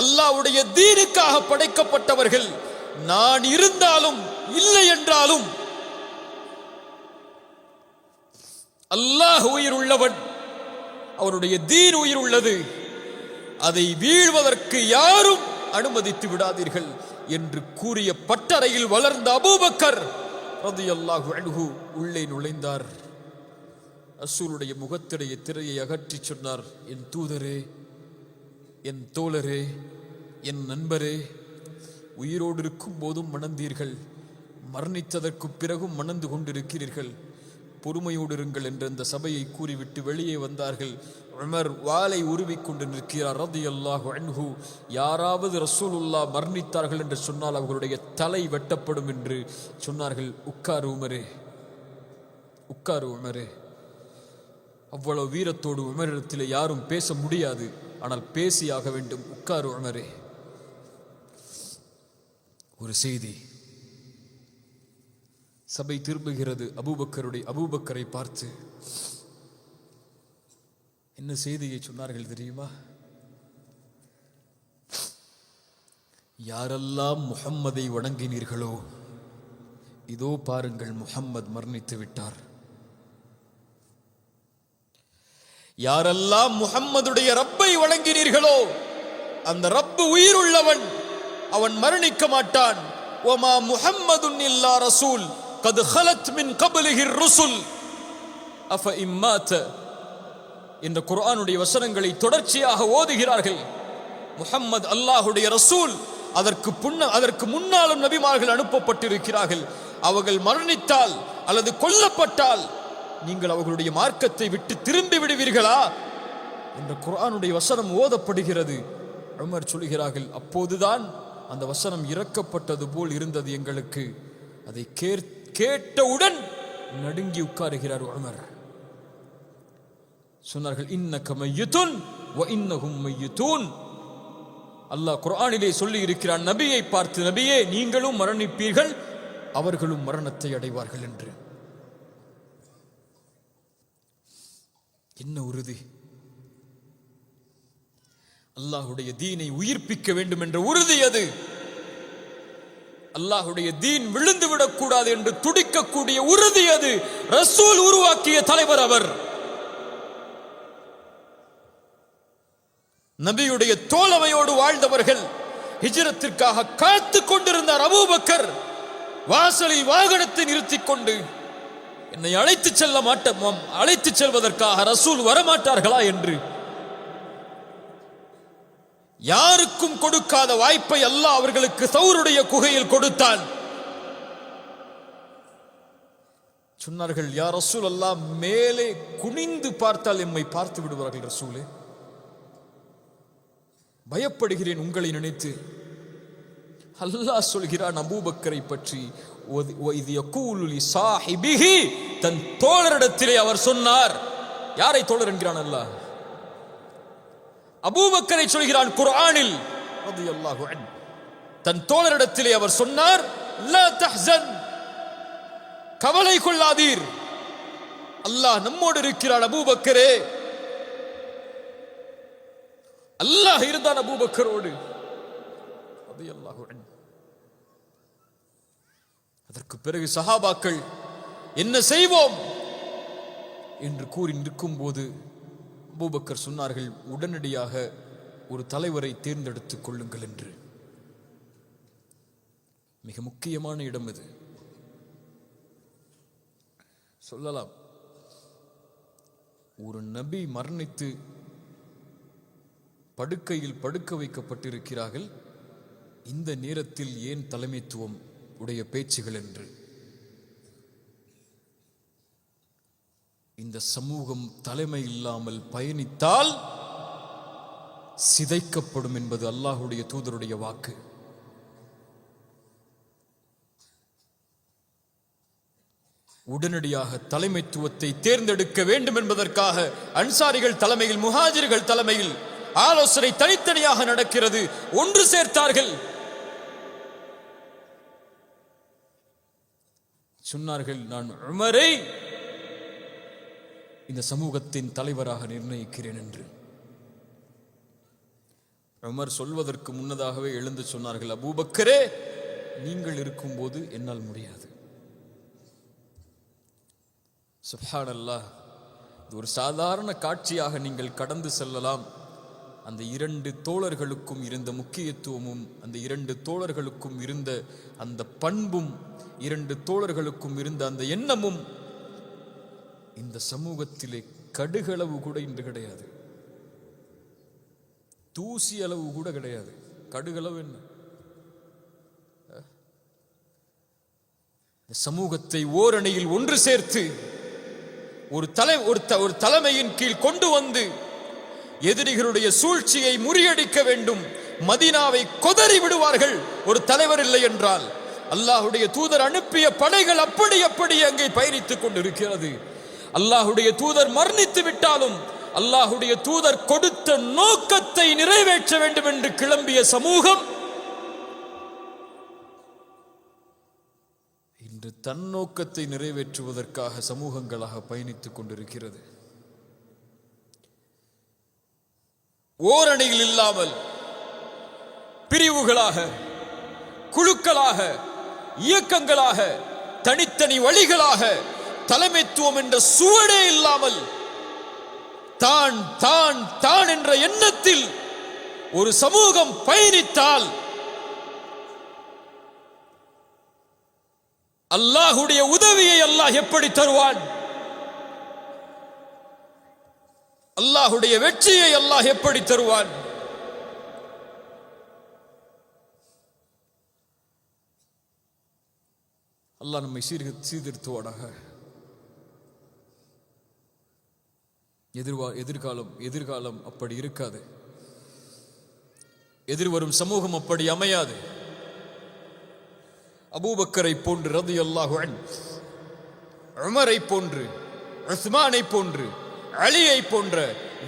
அல்லாஹ்வுடைய தீனுக்காக படைக்கப்பட்டவர்கள். நான் இருந்தாலும் இல்லை என்றாலும் அல்லாஹ் உயிர் உள்ளவன், அவருடைய தீன் உயிர் உள்ளது, அதை வீழ்வதற்கு யாரும் அனுமதித்து விடாதீர்கள் என்று கூறிய பட்டறையில் வளர்ந்த அபூபக்கர் ரலியல்லாஹு அன்ஹு உள்ளே நுழைந்தார். ரசூலுடைய முகத்திடைய திரையை அகற்றி சொன்னார், என் தூதரே, என் தோழரே, என் நண்பரே, உயிரோடு இருக்கும் போதும் மணந்தீர்கள், மரணித்ததற்கு பிறகும் மணந்து கொண்டிருக்கிறீர்கள், பொறுமையோடு இருங்கள் என்று அந்த சபையை கூறிவிட்டு வெளியே வந்தார்கள். உமர் வாளை உருவிக்கொண்டு நிற்கிறார் ரலியல்லாஹு அன்ஹு. யாராவது ரசூலுல்லாஹ் மரணித்தார்கள் என்று சொன்னால் அவர்களுடைய தலை வெட்டப்படும் என்று சொன்னார்கள். உட்காரு உமரே, உட்காரு உமரே. அவ்வளவு வீரத்தோடு உமரிடத்தில் யாரும் பேச முடியாது, ஆனால் பேசியாக வேண்டும். உட்காரு உமரே. ஒரு செய்தி சபை திரும்புகிறது. அபூபக்கரை பார்த்து என்ன செய்தியை சொன்னார்கள் தெரியுமா? யாரெல்லாம் முஹம்மதை வணங்கினீர்களோ, இதோ பாருங்கள், முஹம்மது மரணித்து விட்டார். யாரெல்லாம் முஹம்மதுடைய ரப்பை வணங்கினீர்களோ, அந்த ரப்பு உயிருள்ளவன், அவன் மரணிக்க மாட்டான். வமா முஹம்மதுன் இல்லா ரசூல் கத் ஹலத் மின் கப்லிஹி ருசுல் அஃப இம்மாத என்ற குர்ஆனுடைய வசனங்களை தொடர்ச்சியாக ஓதுகிறார்கள். முஹம்மது அல்லாஹுடைய ரசூல், அதற்கு முன்னாலும் நபிமார்கள் அனுப்பப்பட்டிருக்கிறார்கள். அவர்கள் மரணித்தால் அல்லது கொல்லப்பட்டால் நீங்கள் அவர்களுடைய மார்க்கத்தை விட்டு திரும்பி விடுவீர்களா என்ற குர்ஆனுடைய வசனம் ஓதப்படுகிறது. உமர் சொல்கிறார்கள், அப்போதுதான் அந்த வசனம் இறக்கப்பட்டது போல் இருந்தது எங்களுக்கு. அதை கேட்டவுடன் நடுங்கி உட்காருகிறார் உமர். சொன்னார்கள், இன்னக மையிதுன் வ இன்னஹும் மையிதுன். அல்லாஹ் குர்ஆனிலே சொல்லி இருக்கிறான் நபியை பார்த்து, நபியே நீங்களும் மரணிப்பீர்கள், அவர்களும் மரணத்தை அடைவார்கள் என்று. என்ன உறுதி! அல்லாஹுடைய தீனை உயிர்ப்பிக்க வேண்டும் என்ற உறுதி அது. அல்லாஹுடைய தீன் விழுந்து விடக்கூடாது என்று துடிக்கக்கூடிய உறுதி அது. ரசூல் உருவாக்கிய தலைவர் அவர். நபியுடைய தோழமையோடு வாழ்ந்தவர்கள். ஹிஜ்ரத்திற்காக காத்து கொண்டிருந்தார் அபூபக்கர். வாசலில் வாகனத்தை நிறுத்திக் கொண்டு, என்னை அழைத்து செல்வதற்காக ரசூல் வரமாட்டார்களா என்று யாருக்கும் கொடுக்காத வாய்ப்பை அல்லாஹ் அவர்களுக்கு சௌருடைய குகையில் கொடுத்தான். சொன்னார்கள், யா ரசூல் அல்லாஹ், மேலே குனிந்து பார்த்தால் எம்மை பார்த்து விடுவார்கள் ரசூலே, பயப்படுகிறேன் உங்களை நினைத்து. அல்லாஹ் சொல்கிறான் அபூபக்கரை பற்றி, தன் தோழரிடத்திலே அவர் சொன்னார். யாரை தோழர் என்கிறான் அல்லாஹ்? அபூபக்கரை சொல்கிறான் குர்ஆனில் ரலியல்லாஹு அன்ஹு. தன் தோழரிடத்திலே அவர் சொன்னார், லா தஹ்சன், கவலை கொள்ளாதீர், அல்லாஹ் நம்மோடு இருக்கிறான் அபூபக்கரே. அல்லாஹ் இருந்தான் அபூபக்கரோடு ரலியல்லாஹு அன்ஹு. அதற்கு பிறகு சஹாபாக்கள் என்ன செய்வோம் என்று கூறி நிற்கும் போது அபூபக்கர் சொன்னார்கள், உடனடியாக ஒரு தலைவரை தேர்ந்தெடுத்துக் கொள்ளுங்கள் என்று. மிக முக்கியமான இடம் இது. சொல்லலாம், ஒரு நபி மரணித்து படுக்கையில் படுக்க வைக்கப்பட்டிருக்கிறார்கள், இந்த நேரத்தில் ஏன் தலைமைத்துவம் உடைய பேச்சுகள் என்று. இந்த சமூகம் தலைமை இல்லாமல் பயணித்தால் சிதைக்கப்படும் என்பது அல்லாஹுடைய தூதருடைய வாக்கு. உடனடியாக தலைமைத்துவத்தை தேர்ந்தெடுக்க வேண்டும் என்பதற்காக அன்சாரிகள் தலைமையில், முஹாஜிர்கள் தலைமையில் ஆலோசனை தனித்தனியாக நடக்கிறது. ஒன்று சேர்த்தார்கள். சொன்னார்கள், நான் உமரை இந்த சமூகத்தின் தலைவராக நிர்ணயிக்கிறேன் என்று. உமர் சொல்வதற்கு முன்னதாகவே எழுந்து சொன்னார்கள், அபூபக்கரே, நீங்கள் இருக்கும்போது என்னால் முடியாது. சுப்ஹானல்லாஹ். இது ஒரு சாதாரண காட்சியாக நீங்கள் கடந்து செல்லலாம். அந்த இரண்டு தோழர்களுக்கும் இருந்த முக்கியத்துவமும், அந்த இரண்டு தோழர்களுக்கும் இருந்த அந்த பண்பும், இரண்டு தோழர்களுக்கும் இருந்த அந்த எண்ணமும் இந்த சமூகத்திலே கடுகளவு கூட இன்று கிடையாது. தூசி அளவு கூட கிடையாது. கடுகளவு என்ன? சமூகத்தை ஓரணியில் ஒன்று சேர்த்து ஒரு தலைமையின் கீழ் கொண்டு வந்து எதிரிகளுடைய சூழ்ச்சியை முறியடிக்க வேண்டும். மதீனாவை கொதறி விடுவார்கள் ஒரு தலைவர் இல்லை என்றால். அல்லாஹுடைய தூதர் அனுப்பிய படைகள் அப்படி அங்கே பயணித்துக் கொண்டிருக்கிறது. அல்லாஹுடைய தூதர் மரணித்து விட்டாலும் அல்லாஹுடைய தூதர் கொடுத்த நோக்கத்தை நிறைவேற்ற வேண்டும் என்று கிளம்பிய சமூகம் இன்று தன் நோக்கத்தை நிறைவேற்றுவதற்காக சமூகங்களாக பயணித்துக் கொண்டிருக்கிறது. ஓரணியில் இல்லாமல் பிரிவுகளாக, குழுக்களாக, இயக்கங்களாக, தனித்தனி வழிகளாக, தலைமைத்துவம் என்ற சுவடே இல்லாமல் தான் தான் தான் என்ற எண்ணத்தில் ஒரு சமூகம் பயணித்தால் அல்லாஹுடைய உதவியை அல்லாஹ் எப்படி தருவான்? அல்லாஹுடைய வெற்றியை அல்லாஹ் எப்படி தருவான்? அல்லாஹ் நம்மை சீர்திருத்துவானாக. எதிர்காலம் அப்படி இருக்காது. எதிர்வரும் சமூகம் அப்படி அமையாது. அபூபக்கரை போன்று ரலியல்லாஹு அன்ஹு, உமரை போன்று, உஸ்மானை போன்று, அலியை போன்ற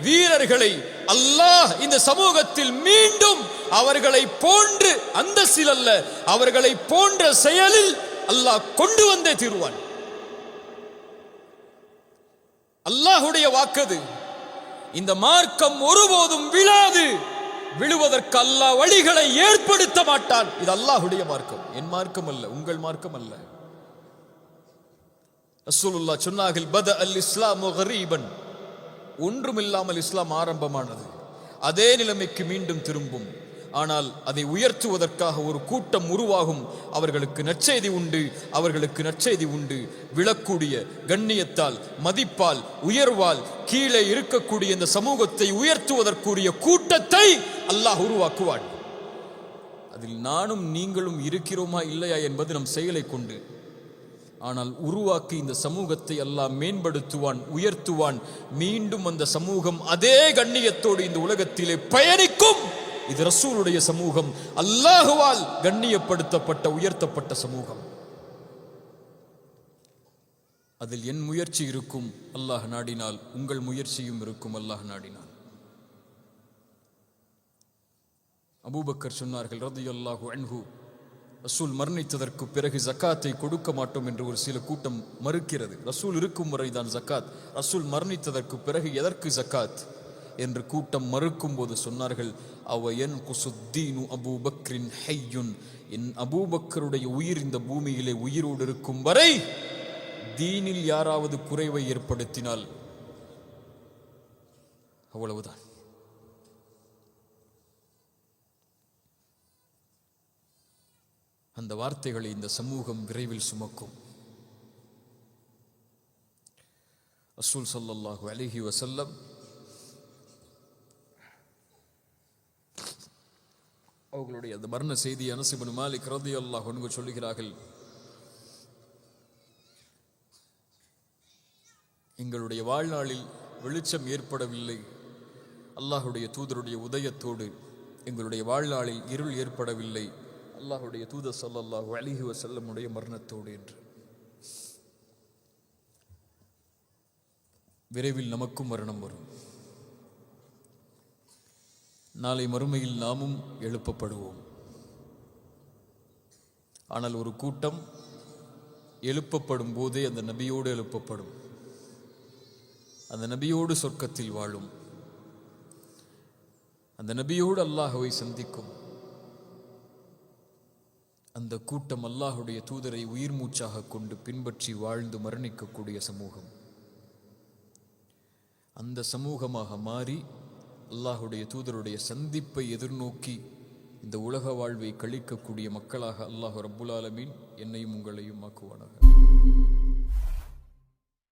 வீரர்களை அல்லாஹ் இந்த சமூகத்தில் மீண்டும் அவர்களை போன்று அந்தஸ்தில் அல்ல, அவர்களை போன்ற செயலில் அல்லாஹ் கொண்டு வந்தே தீருவான். அல்லாஹுடைய வாக்கது. இந்த மார்க்கம் ஒருபோதும் விழாது. விழுவதற்கு அல்லாஹ் வழிகளை ஏற்படுத்த மாட்டான். இது அல்லாஹுடைய மார்க்கம், என் மார்க்கம் அல்ல, உங்கள் மார்க்கம் அல்ல. ரசூலுல்லாஹ் சொன்னார்கள், பத அல் இஸ்லாமு கரீபன், ஒன்றுமில்லாமல் இஸ்லாம் ஆரம்பமானது, அதே நிலைமைக்கு மீண்டும் திரும்பும். ஆனால் அதை உயர்த்துவதற்காக ஒரு கூட்டம் உருவாகும். அவர்களுக்கு நற்செய்தி உண்டு. விழக்கூடிய கண்ணியத்தால், மதிப்பால், உயர்வால் கீழே இருக்கக்கூடிய இந்த சமூகத்தை உயர்த்துவதற்குரிய கூட்டத்தை அல்லாஹ் உருவாக்குவான். அதில் நானும் நீங்களும் இருக்கிறோமா இல்லையா என்பது நம் செயலை கொண்டு. ஆனால் உருவாக்கி இந்த சமூகத்தை அல்லாஹ் மேம்படுத்துவான், உயர்த்துவான். மீண்டும் அந்த சமூகம் அதே கண்ணியத்தோடு இந்த உலகத்திலே பயணிக்கும். இது ரசூலுடைய சமூகம், அல்லாஹுவால் கண்ணியப்படுத்தப்பட்ட உயர்த்தப்பட்ட சமூகம். அதில் என் முயற்சி இருக்கும் அல்லாஹ் நாடினால், உங்கள் முயற்சியும் இருக்கும் அல்லாஹ் நாடினால். அபூபக்கர் சொன்னார்கள் ரலியல்லாஹு அன்ஹு, ரசூல் மரணித்ததற்கு பிறகு ஜக்காத்தை கொடுக்க மாட்டோம் என்று ஒரு சில கூட்டம் மறுக்கிறது. ரசூல் இருக்கும் வரைதான் ஜக்காத், ரசூல் மரணித்ததற்கு பிறகு எதற்கு ஜக்காத் என்று கூட்டம் மறுக்கும் போது சொன்னார்கள், அவயன் குசுத்தீனு அபூபக்ரின் ஹையுன், என் அபூபக்கருடைய உயிர் இந்த பூமியிலே உயிரோடு இருக்கும் வரை தீனில் யாராவது குறைவை ஏற்படுத்தினால் அவ்வளவுதான். அந்த வார்த்தைகளை இந்த சமூகம் விரைவில் சுமக்கும். ரசூல் ஸல்லல்லாஹு அலைஹி வஸல்லம் அவர்களுடைய அந்த மரண செய்தி அனஸ் இப்னு மாலிக் ரலியல்லாஹு அன்ஹு சொல்லுகிறார்கள், எங்களுடைய வாழ்நாளில் வெளிச்சம் ஏற்படவில்லை, அல்லாஹுடைய தூதருடைய உதயத்தோடு எங்களுடைய வாழ்நாளில் இருள் ஏற்படவில்லை, அல்லாஹுடைய தூதர் ஸல்லல்லாஹு அலைஹி வஸல்லம் உடைய மரணத்தோடு என்று. விரைவில் நமக்கும் மரணம் வரும். நாளை மறுமையில் நாமும் எழுப்பப்படுவோம். ஆனால் ஒரு கூட்டம் எழுப்பப்படும் போதே அந்த நபியோடு எழுப்பப்படும். அந்த நபியோடு சொர்க்கத்தில் வாழும். அந்த நபியோடு அல்லாஹ்வை சந்திக்கும் அந்த கூட்டம் அல்லாஹுடைய தூதரை உயிர் மூச்சாக கொண்டு பின்பற்றி வாழ்ந்து மரணிக்கக்கூடிய சமூகம். அந்த சமூகமாக மாறி அல்லாஹுடைய தூதருடைய சந்திப்பை எதிர்நோக்கி இந்த உலக வாழ்வை கழிக்கக்கூடிய மக்களாக அல்லாஹ் ரப்புல் ஆலமீன் என்னையும் உங்களையும் ஆக்குவானாக.